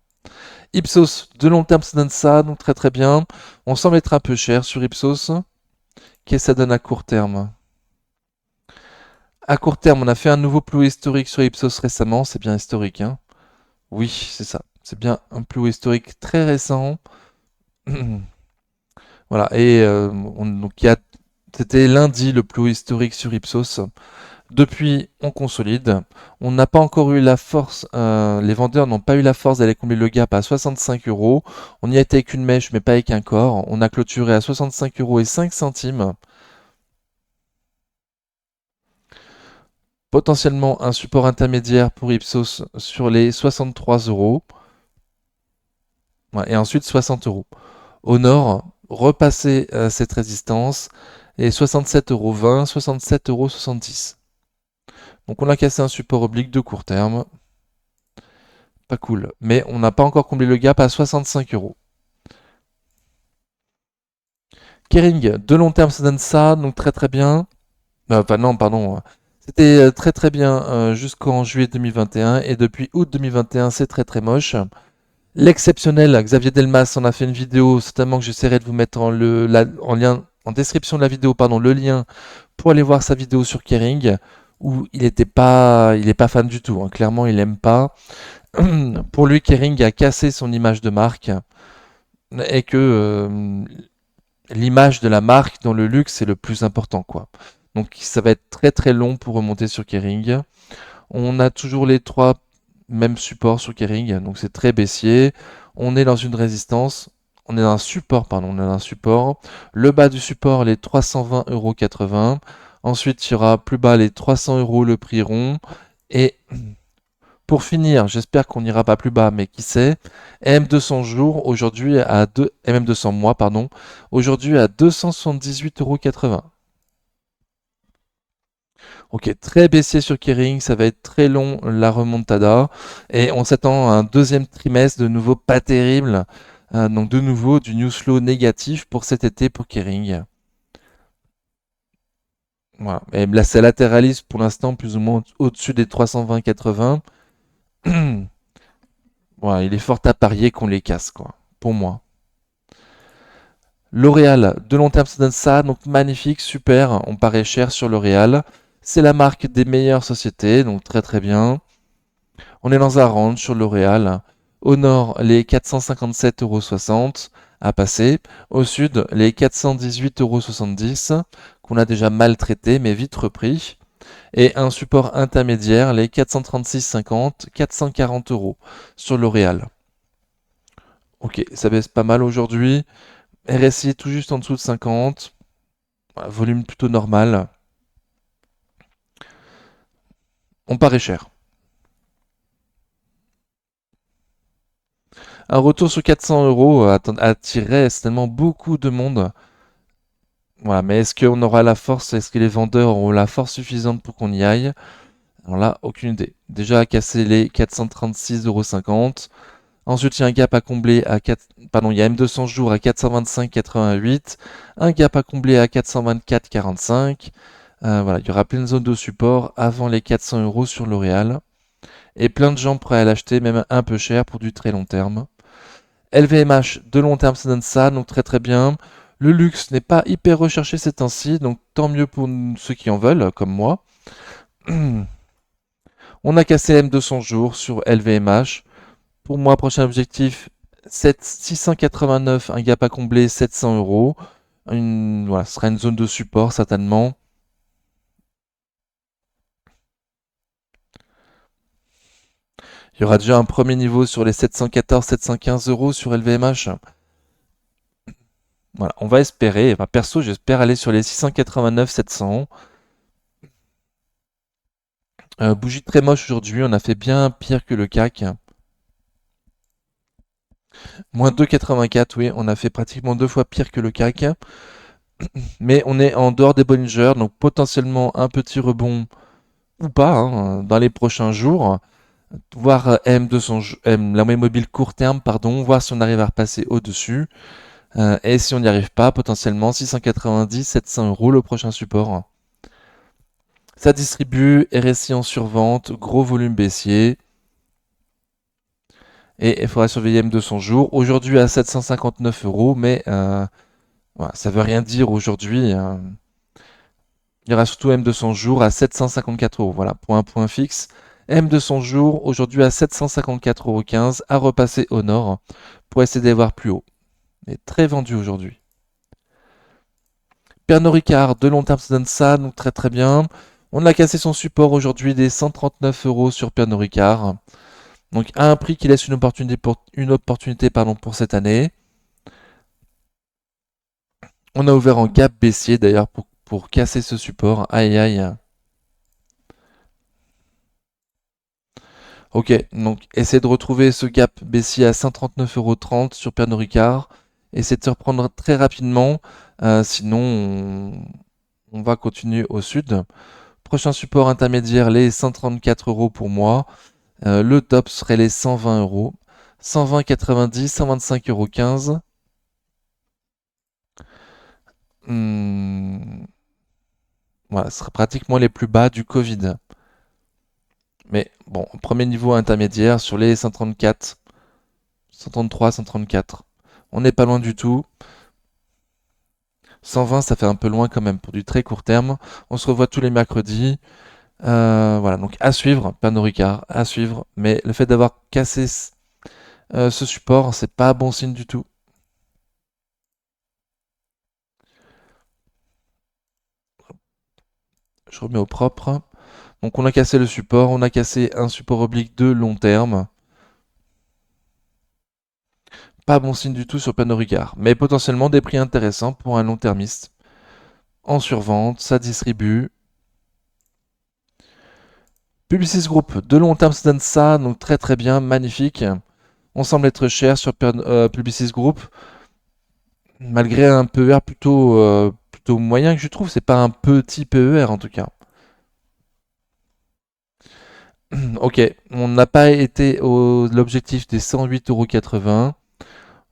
Ipsos, de long terme, ça donne ça, donc très très bien. On semble être un peu cher sur Ipsos. Qu'est-ce que ça donne à court terme? À court terme, on a fait un nouveau plus haut historique sur Ipsos récemment. C'est bien historique, hein? Oui, c'est ça. C'est bien un plus haut historique très récent. Voilà, et donc c'était lundi le plus haut historique sur Ipsos. Depuis, on consolide. On n'a pas encore eu la force, les vendeurs n'ont pas eu la force d'aller combler le gap à 65 euros. On y a été avec une mèche, mais pas avec un corps. On a clôturé à 65 euros et 5 centimes. Potentiellement un support intermédiaire pour Ipsos sur les 63 euros. Ouais, et ensuite 60 euros. Au nord, repasser cette résistance et 67,20 €, 67,70 €. Donc on a cassé un support oblique de court terme. Pas cool. Mais on n'a pas encore comblé le gap à 65 euros. Kering, de long terme, ça donne ça, donc très très bien. Enfin non, pardon. C'était très très bien jusqu'en juillet 2021 et depuis août 2021, c'est très très moche. L'exceptionnel Xavier Delmas en a fait une vidéo, certainement que j'essaierai de vous mettre en lien, en description de la vidéo, pardon, le lien pour aller voir sa vidéo sur Kering, où il est pas fan du tout, hein. Clairement, il aime pas. Pour lui, Kering a cassé son image de marque et que l'image de la marque dans le luxe est le plus important, quoi. Donc ça va être très très long pour remonter sur Kering. On a toujours les trois mêmes supports sur Kering, donc c'est très baissier. On est dans une résistance, on est dans un support, pardon, on est dans un support. Le bas du support, les 320,80 €. Ensuite, il y aura plus bas les 300 € le prix rond. Et pour finir, j'espère qu'on n'ira pas plus bas, mais qui sait, M200 jours aujourd'hui à 2, MM200 mois, pardon, aujourd'hui à 278,80 €. Ok, très baissier sur Kering, ça va être très long la remontada. Et on s'attend à un deuxième trimestre de nouveau pas terrible. Donc de nouveau du news flow négatif pour cet été pour Kering. Voilà. Et là, c'est latéraliste pour l'instant, plus ou moins au-dessus des 320,80. Voilà, il est fort à parier qu'on les casse, quoi. Pour moi. L'Oréal, de long terme, ça donne ça. Donc magnifique, super. On paraît cher sur L'Oréal. C'est la marque des meilleures sociétés, donc très très bien. On est dans un range sur L'Oréal. Au nord, les 457,60 € à passer. Au sud, les 418,70 € qu'on a déjà maltraité mais vite repris. Et un support intermédiaire, les 436,50, 440 € sur L'Oréal. Ok, ça baisse pas mal aujourd'hui. RSI tout juste en dessous de 50. Volume plutôt normal. On paraît cher. Un retour sur 400 € attirerait certainement beaucoup de monde. Voilà, mais est-ce qu'on aura la force, est-ce que les vendeurs auront la force suffisante pour qu'on y aille? Alors là, aucune idée. Déjà à casser les 436,50 €. Ensuite, il y a un gap à combler à 4... Pardon, il y a M200 jours à 425,88. Un gap à combler à 424,45. Voilà, il y aura plein de zones de support avant les 400 € sur L'Oréal. Et plein de gens prêts à l'acheter, même un peu cher pour du très long terme. LVMH, de long terme, ça donne ça, donc très très bien. Le luxe n'est pas hyper recherché ces temps-ci, donc tant mieux pour ceux qui en veulent, comme moi. On a cassé M200 jours sur LVMH. Pour moi, prochain objectif, 689, un gap à combler, 700 €. Voilà, ce sera une zone de support certainement. Il y aura déjà un premier niveau sur les 714-715 euros sur LVMH. Voilà, on va espérer. Enfin, perso, j'espère aller sur les 689-700. Bougie très moche aujourd'hui, on a fait bien pire que le CAC. Moins 2,84, oui, on a fait pratiquement deux fois pire que le CAC. Mais on est en dehors des Bollinger, donc potentiellement un petit rebond ou pas dans les prochains jours. Voir la moyenne mobile court terme, pardon, voir si on arrive à repasser au-dessus. Et si on n'y arrive pas, potentiellement 690, 700 euros le prochain support. Ça distribue, RSI en survente, gros volume baissier. Et il faudra surveiller M200 jours. Aujourd'hui à 759 euros, mais voilà, ça veut rien dire aujourd'hui. Il y aura surtout M200 jours à 754 euros. Voilà, pour un point fixe. M200 jours, aujourd'hui à 754,15 euros, à repasser au nord pour essayer d'aller voir plus haut. Mais très vendu aujourd'hui. Pernod Ricard, de long terme, ça donne ça, donc très très bien. On a cassé son support aujourd'hui des 139 euros sur Pernod Ricard. Donc à un prix qui laisse une opportunité pour cette année. On a ouvert en gap baissier d'ailleurs pour casser ce support. Aïe aïe. Ok, donc essayez de retrouver ce gap baissier à 139,30 € sur Pernod Ricard. Essayez de se reprendre très rapidement. Sinon, on va continuer au sud. Prochain support intermédiaire, les 134 euros pour moi. Le top serait les 120 euros. 120,90, 125,15 €. Voilà, ce serait pratiquement les plus bas du Covid. Mais bon, premier niveau intermédiaire sur les 134, 133, 134. On n'est pas loin du tout. 120, ça fait un peu loin quand même pour du très court terme. On se revoit tous les mercredis. Voilà, donc à suivre, Pernod Ricard, à suivre. Mais le fait d'avoir cassé ce support, c'est pas bon signe du tout. Je remets au propre. Donc on a cassé le support, on a cassé un support oblique de long terme. Pas bon signe du tout sur Pernod Ricard, mais potentiellement des prix intéressants pour un long termiste. En survente, ça distribue. Publicis Group, de long terme, ça donne ça, donc très très bien, magnifique. On semble être cher sur Publicis Group, malgré un PER plutôt moyen que je trouve. C'est pas un petit PER en tout cas. Ok, on n'a pas été au l'objectif des 108,80 €.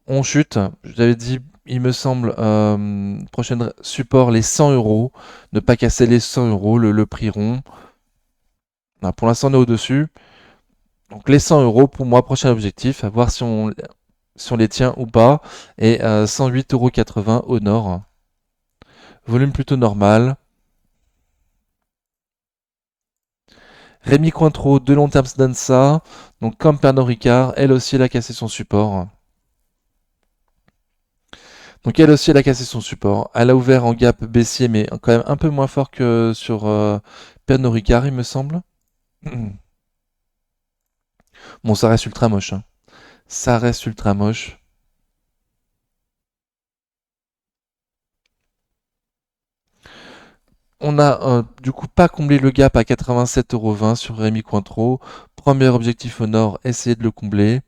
On chute. Je t'avais dit, il me semble, prochain support les 100 euros. Ne pas casser les 100 euros, le prix rond. Voilà, pour l'instant, on est au-dessus. Donc les 100 euros, pour moi, prochain objectif, à voir si on les tient ou pas. Et 108,80 € au nord. Volume plutôt normal. Rémi Cointreau, de long terme, se donne ça. Donc comme Pernod Ricard, elle aussi, elle a cassé son support. Donc elle aussi, elle a cassé son support. Elle a ouvert en gap baissier, mais quand même un peu moins fort que sur Pernod Ricard, il me semble. Bon, ça reste ultra moche, hein. Ça reste ultra moche. On a du coup pas comblé le gap à 87,20 € sur Rémi Cointreau. Premier objectif au nord, essayer de le combler.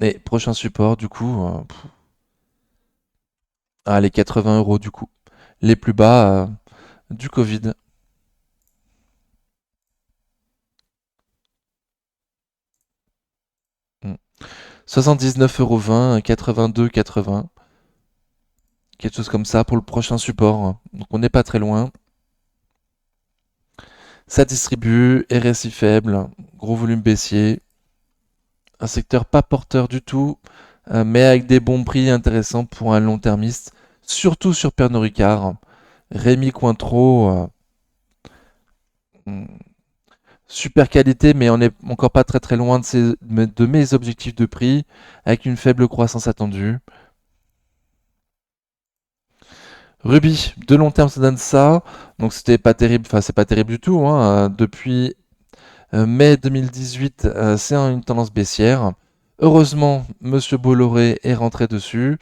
Et prochain support, du coup, les 80 € du coup. Les plus bas du Covid. 79,20 €, 82,80. Quelque chose comme ça pour le prochain support. Donc on n'est pas très loin. Ça distribue, RSI faible, gros volume baissier. Un secteur pas porteur du tout, mais avec des bons prix intéressants pour un long termiste, surtout sur Pernod Ricard. Rémi Cointreau, hmm, super qualité, mais on n'est encore pas très très loin de mes objectifs de prix, avec une faible croissance attendue. Ruby, de long terme, ça donne ça. Donc c'était pas terrible, enfin c'est pas terrible du tout, hein, depuis mai 2018, c'est une tendance baissière. Heureusement, Monsieur Bolloré est rentré dessus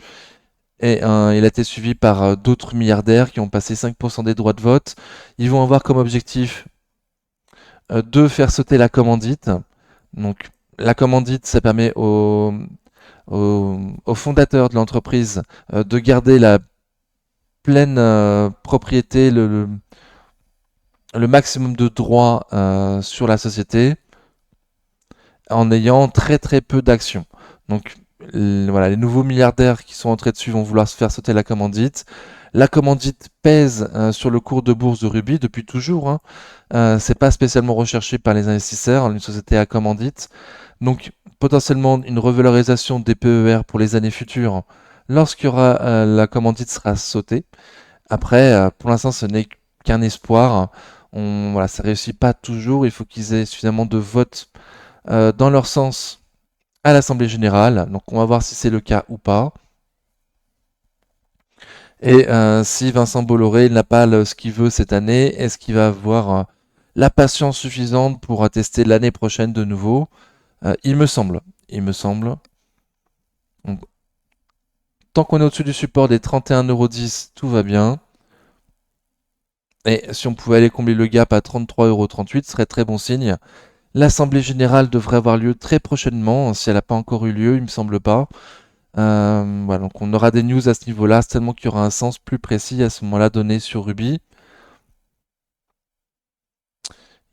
et il a été suivi par d'autres milliardaires qui ont passé 5% des droits de vote. Ils vont avoir comme objectif de faire sauter la commandite. Donc, la commandite, ça permet aux fondateurs de l'entreprise de garder la pleine propriété, le maximum de droits sur la société en ayant très très peu d'actions. Donc voilà, les nouveaux milliardaires qui sont entrés dessus vont vouloir se faire sauter la commandite. La commandite pèse sur le cours de bourse de Ruby depuis toujours, hein. C'est pas spécialement recherché par les investisseurs, une société à commandite. Donc potentiellement une revalorisation des PER pour les années futures lorsqu'il y aura la commandite sera sautée. Après, pour l'instant, ce n'est qu'un espoir. Voilà, ça réussit pas toujours. Il faut qu'ils aient suffisamment de votes dans leur sens à l'Assemblée générale. Donc on va voir si c'est le cas ou pas. Et si Vincent Bolloré n'a pas ce qu'il veut cette année, est-ce qu'il va avoir la patience suffisante pour attester l'année prochaine de nouveau? Il me semble. Il me semble. Donc, tant qu'on est au-dessus du support des 31,10 €, tout va bien. Et si on pouvait aller combler le gap à 33,38 €, ce serait très bon signe. L'Assemblée générale devrait avoir lieu très prochainement, si elle n'a pas encore eu lieu, il me semble pas. Voilà, donc on aura des news à ce niveau-là, c'est tellement qu'il y aura un sens plus précis à ce moment-là donné sur Ruby.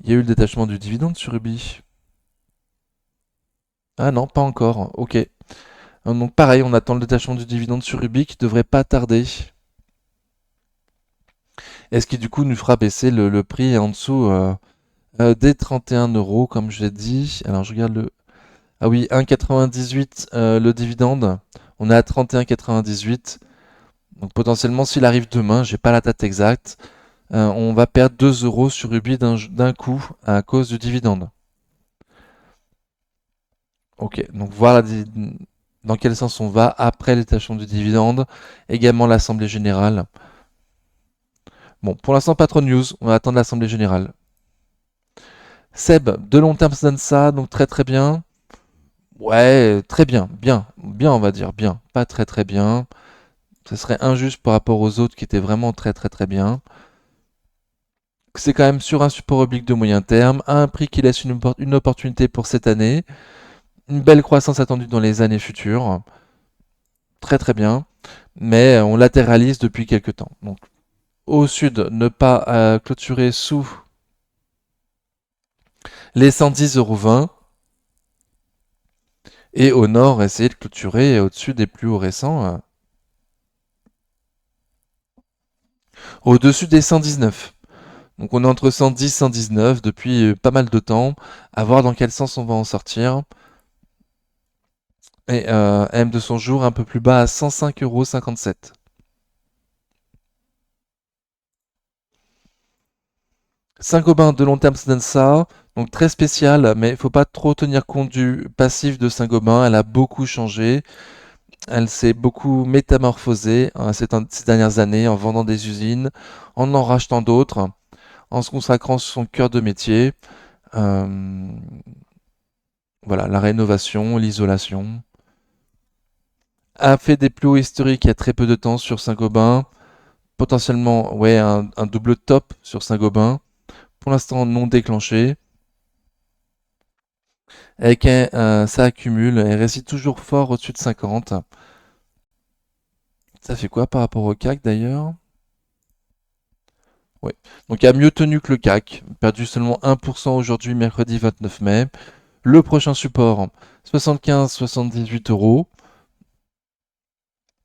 Il y a eu le détachement du dividende sur Ruby. Ah non, pas encore. Ok. Donc pareil, on attend le détachement du dividende sur Ruby qui devrait pas tarder. Et ce qui du coup nous fera baisser le prix en dessous des 31 € comme je l'ai dit. Alors je regarde le... Ah oui, 1,98 le dividende. On est à 31,98. Donc potentiellement s'il arrive demain, j'ai pas la date exacte, on va perdre 2 € sur Ruby d'un coup à cause du dividende. Ok, donc voilà dans quel sens on va après les détachement du dividende, également l'Assemblée générale. Bon, pour l'instant, pas trop de news, on va attendre l'Assemblée générale. Seb, de long terme, ça donne ça, donc très très bien. Ouais, très bien, bien, bien, on va dire, bien, pas très très bien. Ce serait injuste par rapport aux autres qui étaient vraiment très très très bien. C'est quand même sur un support oblique de moyen terme, à un prix qui laisse une opportunité pour cette année, une belle croissance attendue dans les années futures, très très bien, mais on latéralise depuis quelques temps. Donc au sud, ne pas clôturer sous les 110,20 € et au nord, essayer de clôturer au-dessus des plus hauts récents, au-dessus des 119. Donc on est entre 110 et 119 depuis pas mal de temps, à voir dans quel sens on va en sortir. Et M de son jour un peu plus bas à 105,57 €. Saint-Gobain de long terme, ça donne ça. Donc très spécial, mais il faut pas trop tenir compte du passif de Saint-Gobain. Elle a beaucoup changé. Elle s'est beaucoup métamorphosée ces dernières années en vendant des usines, en rachetant d'autres, en se consacrant sur son cœur de métier. Euh, voilà, la rénovation, l'isolation. A fait des plus hauts historiques il y a très peu de temps sur Saint-Gobain. Potentiellement, ouais, un double top sur Saint-Gobain. Pour l'instant, non déclenché. Avec ça accumule et résiste toujours fort au-dessus de 50. Ça fait quoi par rapport au CAC d'ailleurs? Oui. Donc il a mieux tenu que le CAC, perdu seulement 1% aujourd'hui, mercredi 29 mai. Le prochain support, 75-78 €.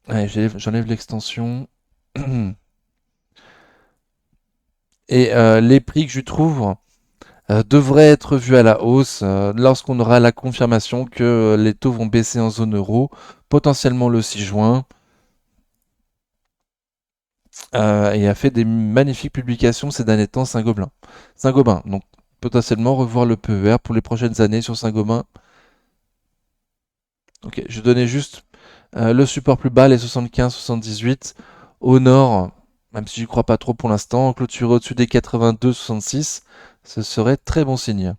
Allez, j'enlève l'extension. Et les prix que je trouve devraient être vus à la hausse lorsqu'on aura la confirmation que les taux vont baisser en zone euro, potentiellement le 6 juin. Et a fait des magnifiques publications ces derniers temps, Saint-Gobain. Saint-Gobain, donc potentiellement revoir le PER pour les prochaines années sur Saint-Gobain. Ok, je donnais juste le support plus bas, les 75-78. Au nord, même si j'y crois pas trop pour l'instant, clôturer au-dessus des 82-66, ce serait très bon signe.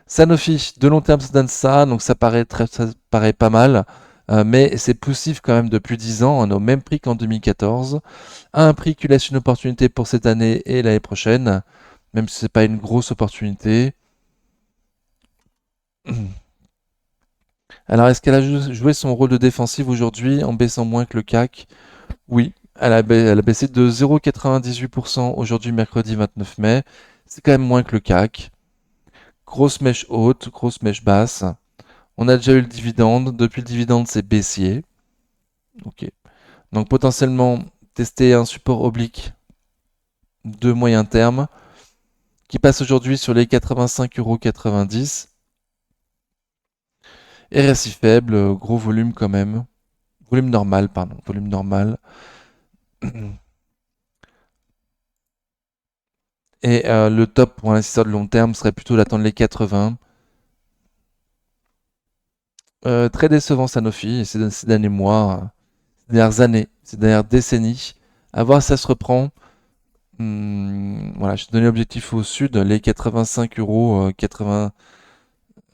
Sanofi, de long terme, ça donne ça, donc ça paraît pas mal, mais c'est poussif quand même depuis 10 ans, on est au même prix qu'en 2014, à un prix qui laisse une opportunité pour cette année et l'année prochaine, même si c'est pas une grosse opportunité. Alors, est-ce qu'elle a joué son rôle de défensive aujourd'hui en baissant moins que le CAC? Oui, elle a baissé de 0,98% aujourd'hui, mercredi 29 mai. C'est quand même moins que le CAC. Grosse mèche haute, grosse mèche basse. On a déjà eu le dividende. Depuis le dividende, c'est baissier. Ok. Donc potentiellement, tester un support oblique de moyen terme qui passe aujourd'hui sur les 85,90 €. RSI faible, gros volume quand même. Volume normal, pardon. Volume normal. Et le top pour un investisseur de long terme serait plutôt d'attendre les 80. Très décevant Sanofi ces derniers mois, ces dernières années, ces dernières décennies. À voir si ça se reprend. Voilà, je te donnais l'objectif au sud, les 85 euros, 80,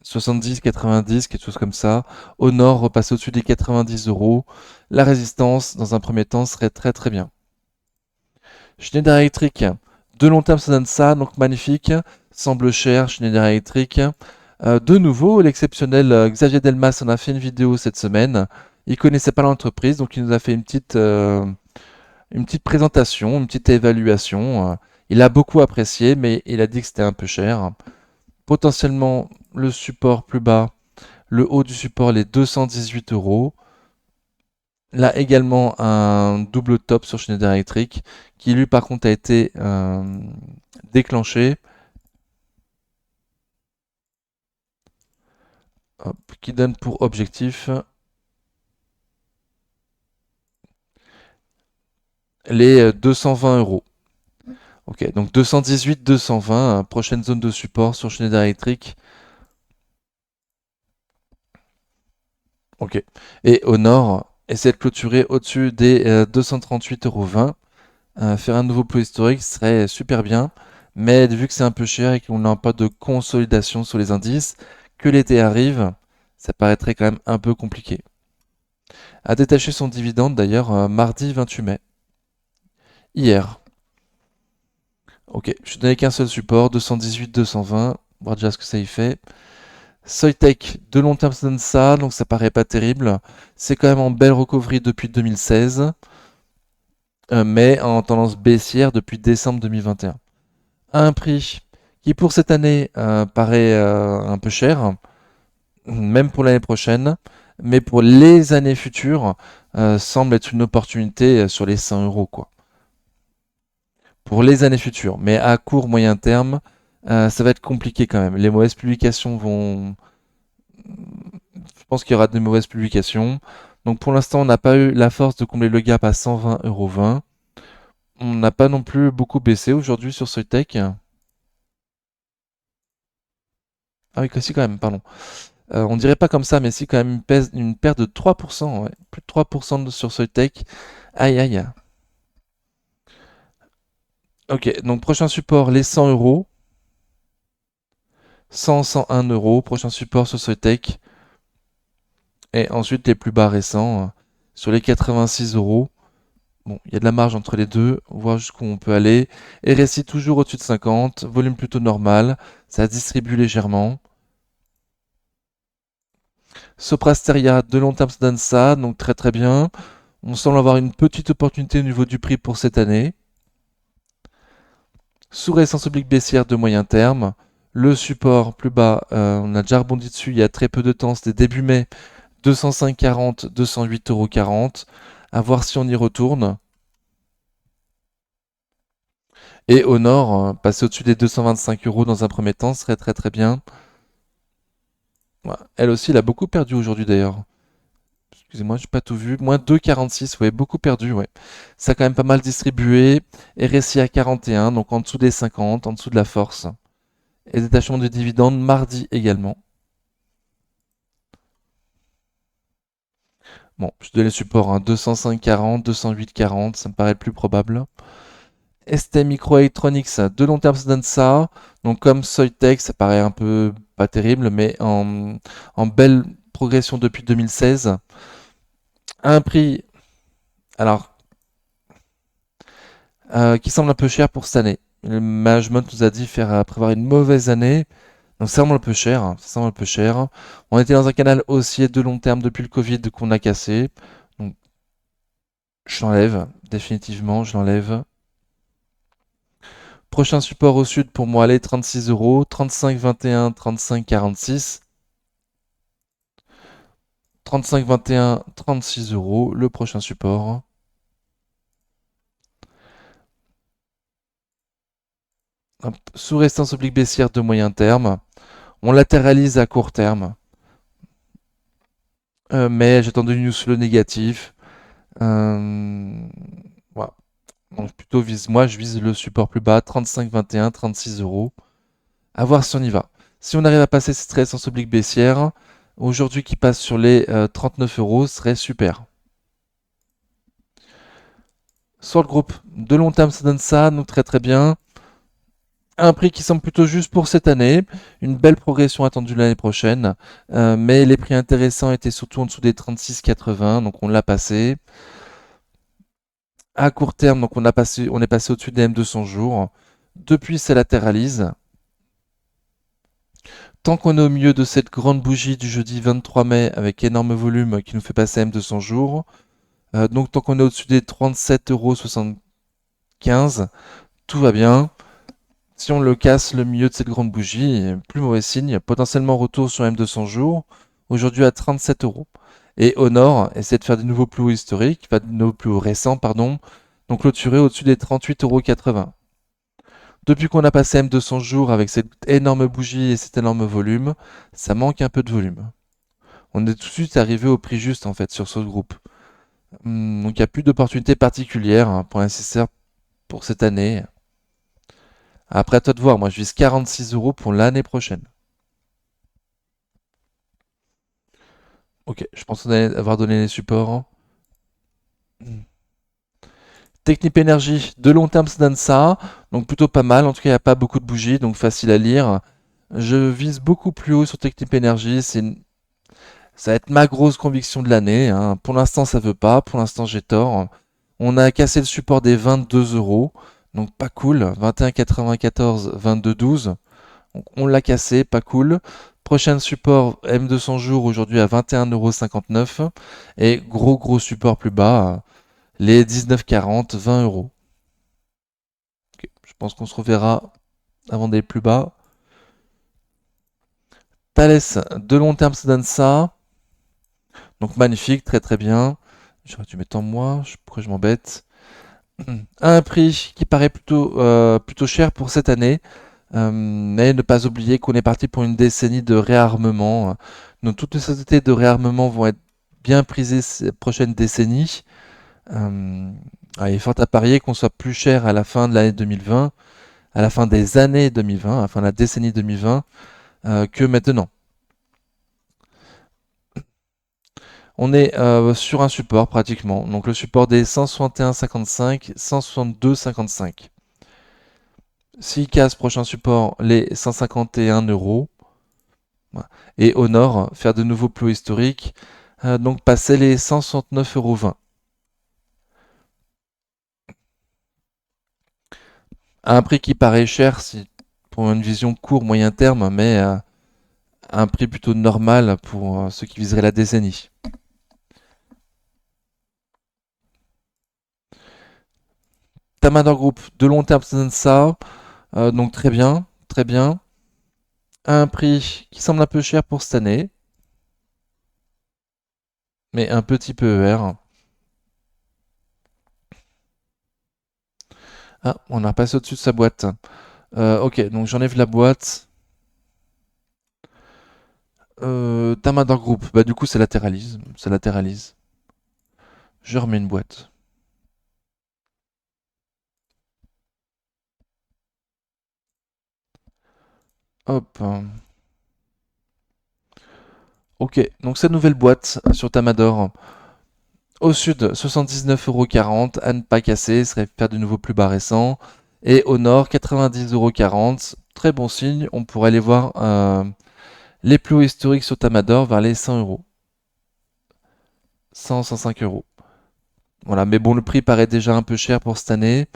70, 90, quelque chose comme ça. Au nord, repasser au-dessus des 90 euros. La résistance, dans un premier temps, serait très très bien. Schneider Electric, de long terme, ça donne ça, donc magnifique. Semble cher, Schneider Electric. De nouveau, l'exceptionnel Xavier Delmas en a fait une vidéo cette semaine. Il connaissait pas l'entreprise, donc il nous a fait une petite présentation, une petite évaluation. Il a beaucoup apprécié, mais il a dit que c'était un peu cher. Potentiellement, le support plus bas, le haut du support, les 218 euros. Là également un double top sur Schneider Electric, qui lui par contre a été déclenché, hop, qui donne pour objectif les 220 euros. Ok, donc 218, 220, prochaine zone de support sur Schneider Electric. Ok. Et au nord, essayer de clôturer au-dessus des 238,20 €. Faire un nouveau plus historique serait super bien. Mais vu que c'est un peu cher et qu'on n'a pas de consolidation sur les indices, que l'été arrive, ça paraîtrait quand même un peu compliqué. À détacher son dividende d'ailleurs mardi 28 mai. Hier. Ok, je te donnais qu'un seul support, 218, 220. Voir déjà ce que ça y fait. Soitec, de long terme, ça donne ça, donc ça paraît pas terrible. C'est quand même en belle recovery depuis 2016, mais en tendance baissière depuis décembre 2021. À un prix qui pour cette année paraît un peu cher, même pour l'année prochaine, mais pour les années futures, semble être une opportunité sur les 100 euros, quoi. Pour les années futures, mais à court, moyen terme, ça va être compliqué quand même. Les mauvaises publications vont, je pense qu'il y aura de mauvaises publications. Donc pour l'instant, on n'a pas eu la force de combler le gap à 120,20 €. On n'a pas non plus beaucoup baissé aujourd'hui sur Soitec. Ah oui, que si quand même, pardon. On dirait pas comme ça, mais si quand même une perte de 3%, ouais. Plus de 3% sur Soitec. Aïe aïe. Ok, donc prochain support, les 100 euros. 100, 101 euros. Prochain support sur Soitec. Et ensuite les plus bas récents, sur les 86 euros. Bon, il y a de la marge entre les deux, voir jusqu'où on peut aller. RSI toujours au-dessus de 50, volume plutôt normal, ça distribue légèrement. Soprasteria, de long terme, ça donne ça, donc très très bien. On semble avoir une petite opportunité au niveau du prix pour cette année. Sous résistance oblique baissière de moyen terme. Le support plus bas, on a déjà rebondi dessus il y a très peu de temps, c'était début mai, 205,40, 208,40 €. À voir si on y retourne. Et au nord, passer au-dessus des 225 euros dans un premier temps serait très très bien. Ouais. Elle aussi, elle a beaucoup perdu aujourd'hui d'ailleurs. Excusez-moi, j'ai pas tout vu. Moins 2,46, ouais, beaucoup perdu, ouais. Ça a quand même pas mal distribué. RSI à 41, donc en dessous des 50, en dessous de la force. Et détachement de dividendes mardi également. Bon, je te donne les supports, hein, 205,40, 208,40, ça me paraît le plus probable. ST Microelectronics, de long terme, ça donne ça. Donc comme Soitec, ça paraît un peu pas terrible, mais en belle progression depuis 2016. À un prix, alors, qui semble un peu cher pour cette année. Le management nous a dit faire prévoir une mauvaise année. Donc c'est vraiment un peu cher, hein, c'est vraiment un peu cher. On était dans un canal haussier de long terme depuis le Covid qu'on a cassé. Donc je l'enlève, définitivement, je l'enlève. Prochain support au sud pour moi, allez, 36 euros, 35,21, 35,46. 35,21, 36 euros, le prochain support. Hop, sous résistance oblique baissière de moyen terme. On latéralise à court terme. Mais j'attends de news sur le négatif. Voilà. Donc plutôt moi je vise le support plus bas, 35,21, 36 euros. À voir si on y va. Si on arrive à passer cette résistance oblique baissière, aujourd'hui qui passe sur les 39 euros, ce serait super. Sur le groupe de long terme, ça donne ça, donc très très bien. Un prix qui semble plutôt juste pour cette année, une belle progression attendue l'année prochaine, mais les prix intéressants étaient surtout en dessous des 36,80, donc on l'a passé. À court terme, donc on est passé au-dessus des M200 jours. Depuis, ça latéralise. Tant qu'on est au milieu de cette grande bougie du jeudi 23 mai avec énorme volume qui nous fait passer M200 jours, donc tant qu'on est au-dessus des 37,75 €, tout va bien. Si on le casse le milieu de cette grande bougie, plus mauvais signe, potentiellement retour sur M200 jours, aujourd'hui à 37 euros. Et au nord, essayer de faire des nouveaux plus hauts historiques, enfin de nouveaux plus hauts récents, pardon, donc clôturer au-dessus des 38,80 €. Depuis qu'on a passé M200 jours avec cette énorme bougie et cet énorme volume, ça manque un peu de volume. On est tout de suite arrivé au prix juste en fait sur ce groupe. Donc il n'y a plus d'opportunités particulières hein, pour l'investisseur pour cette année. Après, à toi de voir, moi je vise 46 euros pour l'année prochaine. Ok, je pense avoir donné les supports. Technip Energy, de long terme, ça donne ça. Donc plutôt pas mal. En tout cas, il n'y a pas beaucoup de bougies, donc facile à lire. Je vise beaucoup plus haut sur Technip Energy. Ça va être ma grosse conviction de l'année, hein. Pour l'instant, ça veut pas. Pour l'instant, j'ai tort. On a cassé le support des 22 euros. Donc pas cool. 21,94, 22,12. Donc on l'a cassé, pas cool. Prochain support M200 jours aujourd'hui à 21,59 €. Et gros support plus bas, les 19,40, 20 euros. Ok, je pense qu'on se reverra avant d'aller plus bas. Thales, de long terme, ça donne ça. Donc magnifique, très très bien. J'aurais dû mettre en moi, pourquoi je m'embête. À un prix qui paraît plutôt cher pour cette année. Mais ne pas oublier qu'on est parti pour une décennie de réarmement. Donc toutes les sociétés de réarmement vont être bien prisées ces prochaines décennies. Euh, il est fort à parier qu'on soit plus cher à la fin de l'année 2020, à la fin des années 2020, à la fin de la décennie 2020, que maintenant. On est sur un support pratiquement. Donc le support des 161,55, 162,55. S'il casse, prochain support, les 151 euros. Voilà. Et au nord, faire de nouveaux plus historiques, donc passer les 169,20 €. À un prix qui paraît cher si, pour une vision court-moyen terme, mais à un prix plutôt normal pour ceux qui viseraient la décennie. Tamador Group, de long terme, ça donne ça. Donc très bien, très bien. À un prix qui semble un peu cher pour cette année, mais un petit peu ER. Ah, on a repassé au-dessus de sa boîte. Ok, donc j'enlève la boîte. Tamador Group, bah du coup ça latéralise. Ça latéralise. Je remets une boîte. Hop. Ok, donc cette nouvelle boîte sur Tamador. Au sud, 79,40 € à ne pas casser, serait faire de nouveau plus bas récent. Et au nord, 90,40 €. Très bon signe, on pourrait aller voir les plus hauts historiques sur Tamador vers les 100 euros. 100, 105 euros. Voilà, mais bon, le prix paraît déjà un peu cher pour cette année.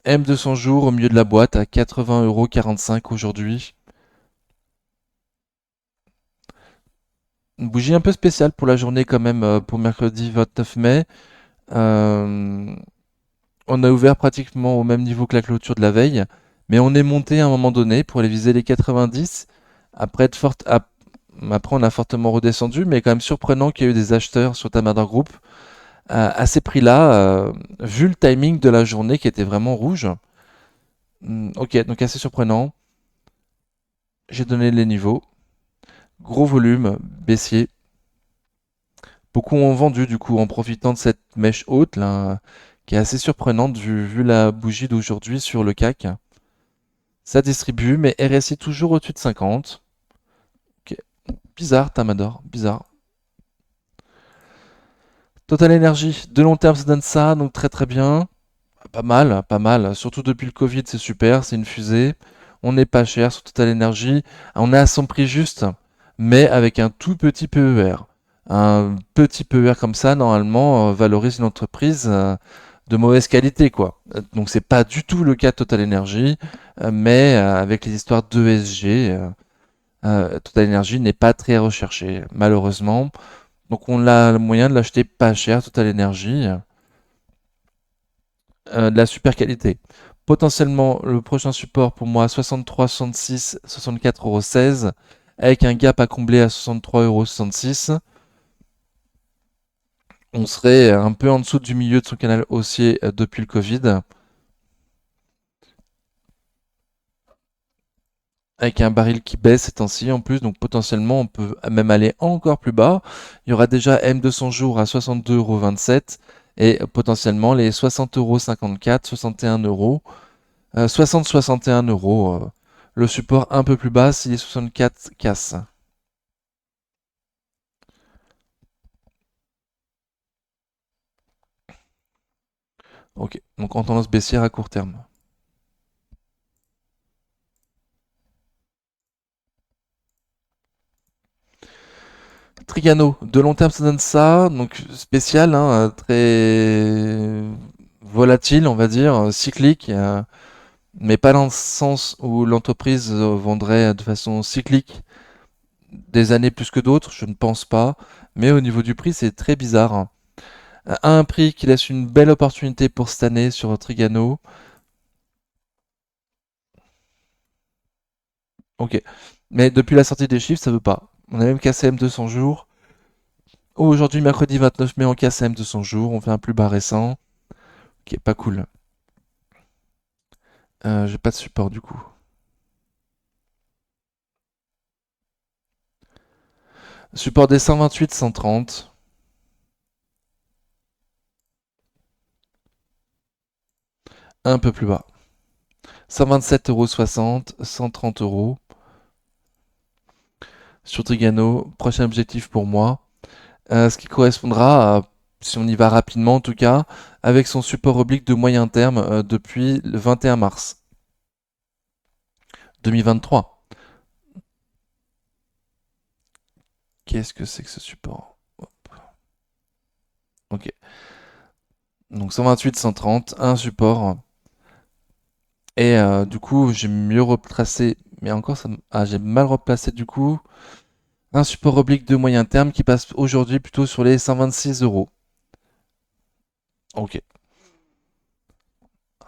M200 jours au milieu de la boîte à 80,45 € aujourd'hui. Une bougie un peu spéciale pour la journée quand même, pour mercredi 29 mai. Euh, on a ouvert pratiquement au même niveau que la clôture de la veille, mais on est monté à un moment donné pour aller viser les 90. Après, après on a fortement redescendu, mais quand même surprenant qu'il y ait eu des acheteurs sur Tamador Group à ces prix-là, vu le timing de la journée qui était vraiment rouge. Ok, donc assez surprenant. J'ai donné les niveaux. Gros volume, baissier. Beaucoup ont vendu du coup en profitant de cette mèche haute là, qui est assez surprenante vu la bougie d'aujourd'hui sur le CAC. Ça distribue, mais RSI toujours au-dessus de 50. Ok. Bizarre, Tamador, bizarre. Total Energy, de long terme, ça donne ça, donc très très bien. Pas mal, pas mal. Surtout depuis le Covid, c'est super, c'est une fusée. On n'est pas cher sur Total Energy. On est à son prix juste, mais avec un tout petit PER. Un petit PER comme ça, normalement, valorise une entreprise de mauvaise qualité, quoi. Donc c'est pas du tout le cas de Total Energy, mais avec les histoires d'ESG, Total Energy n'est pas très recherché, malheureusement. Donc on a le moyen de l'acheter pas cher, Total Energy, de la super qualité. Potentiellement, le prochain support pour moi, 63, 66, 64,16 € avec un gap à combler à 63,66 €. On serait un peu en dessous du milieu de son canal haussier depuis le Covid, avec un baril qui baisse ces temps-ci en plus, donc potentiellement on peut même aller encore plus bas. Il y aura déjà M200 jours à 62,27 € et potentiellement les 60,54 €, 61 €. 60-61 euros. Le support un peu plus bas si les 64 cassent. Ok, donc en tendance baissière à court terme. Trigano, de long terme ça donne ça, donc spécial, hein, très volatile on va dire, cyclique, mais pas dans le sens où l'entreprise vendrait de façon cyclique des années plus que d'autres, je ne pense pas, mais au niveau du prix c'est très bizarre. À un prix qui laisse une belle opportunité pour cette année sur Trigano. Ok. Mais depuis la sortie des chiffres, ça veut pas. On a même cassé M200 jours. Aujourd'hui, mercredi 29 mai, on casse M200 jours. On fait un plus bas récent. Ok, pas cool. J'ai pas de support du coup. Support des 128, 130. Un peu plus bas. 127,60 €, 130 euros. Sur Trigano, prochain objectif pour moi. Ce qui correspondra à, si on y va rapidement en tout cas, avec son support oblique de moyen terme depuis le 21 mars 2023. Qu'est-ce que c'est que ce support? Ok. Donc 128, 130, un support. Et du coup, j'ai mieux replacé. Mais encore, j'ai mal replacé du coup. Un support oblique de moyen terme qui passe aujourd'hui plutôt sur les 126 euros. Ok.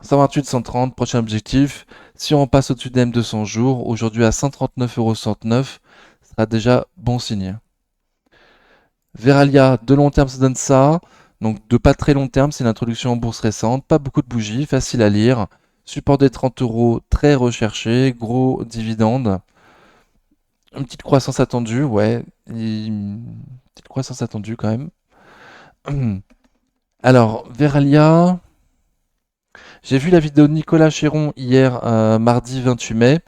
128, 130, prochain objectif. Si on passe au-dessus des M200 jours, aujourd'hui à 139,69 €, ce sera déjà bon signe. Veralia, de long terme, ça donne ça. Donc de pas très long terme, c'est une introduction en bourse récente. Pas beaucoup de bougies, facile à lire. Support des 30 euros, très recherché. Gros dividende. Une petite croissance attendue, ouais. Une petite croissance attendue quand même. Alors, Veralia, j'ai vu la vidéo de Nicolas Chéron hier, mardi 28 mai,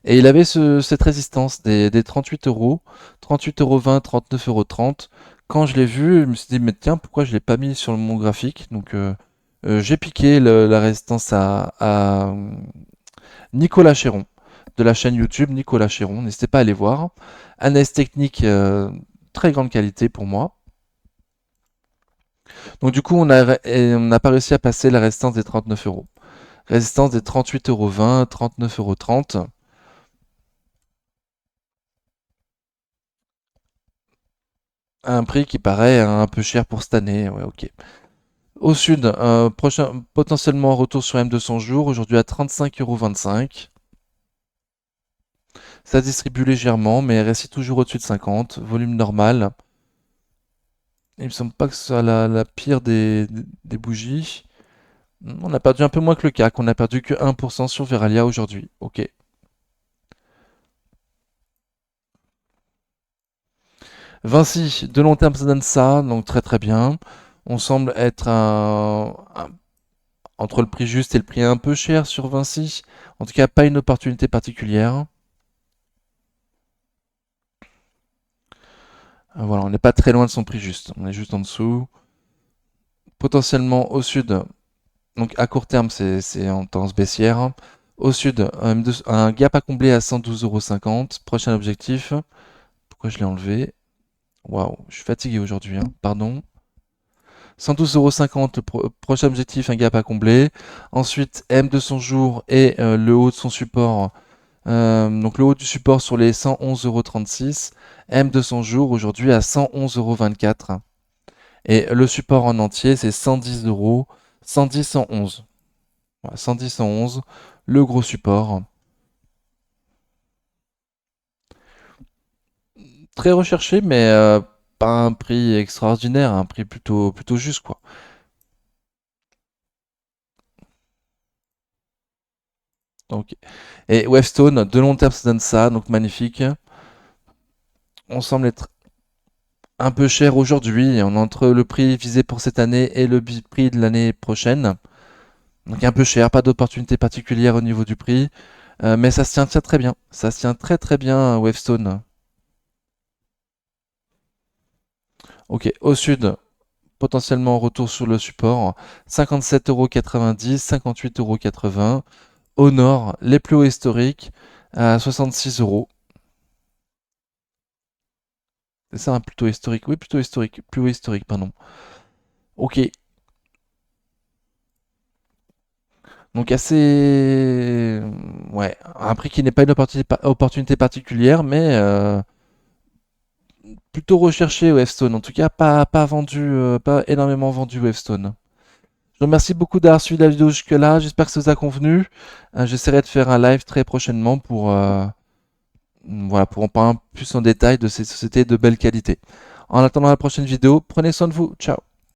et il avait cette résistance des 38 euros, 38,20 €, 39,30 €. Quand je l'ai vu, je me suis dit, mais tiens, pourquoi je l'ai pas mis sur mon graphique? Donc, j'ai piqué la résistance à Nicolas Chéron, de la chaîne YouTube Nicolas Chéron. N'hésitez pas à aller voir. Analyse technique, très grande qualité pour moi. Donc, du coup, on n'a pas réussi à passer la résistance des 39 euros. Résistance des 38,20 €, 39,30 €. Un prix qui paraît un peu cher pour cette année. Ouais, ok. Au sud, potentiellement retour sur M200 jours, aujourd'hui à 35,25 €. Ça distribue légèrement, mais reste toujours au-dessus de 50. Volume normal. Il me semble pas que ce soit la pire des bougies. On a perdu un peu moins que le CAC. On a perdu que 1% sur Veralia aujourd'hui. Ok. Vinci, de long terme, ça donne ça. Donc très très bien. On semble être entre le prix juste et le prix un peu cher sur Vinci. En tout cas, pas une opportunité particulière. Voilà, on n'est pas très loin de son prix juste. On est juste en dessous. Potentiellement au sud, donc à court terme, c'est en tendance baissière. Au sud, un gap à combler à 112,50 €. Prochain objectif. Pourquoi je l'ai enlevé? Waouh, je suis fatigué aujourd'hui, hein, pardon. 112,50 €, le prochain objectif, un gap à combler. Ensuite, M de son jour et le haut de son support. Donc le haut du support sur les 111,36 €. M de son jour aujourd'hui à 111,24 €. Et le support en entier, c'est 110 €. 110, 111. Voilà, 110, 111. Le gros support. Très recherché, mais pas un prix extraordinaire, un prix plutôt juste, quoi. Donc, et Wavestone, de long terme, ça donne ça, donc magnifique. On semble être un peu cher aujourd'hui, on est entre le prix visé pour cette année et le prix de l'année prochaine. Donc un peu cher, pas d'opportunité particulière au niveau du prix, mais ça se tient très bien. Ça se tient très très bien, Wavestone. Ok, au sud, potentiellement retour sur le support, 57,90 €, 58,80 €. Au nord, les plus hauts historiques à 66 €. C'est ça, un plutôt historique. Oui, plutôt historique. Plus haut historique, pardon. Ok. Donc assez... Ouais, un prix qui n'est pas une opportunité particulière, mais plutôt recherché Wavestone. En tout cas, pas vendu, pas énormément vendu Wavestone. Je vous remercie beaucoup d'avoir suivi la vidéo jusque-là. J'espère que ça vous a convenu. J'essaierai de faire un live très prochainement voilà, pour en parler plus en détail de ces sociétés de belle qualité. En attendant la prochaine vidéo, prenez soin de vous. Ciao.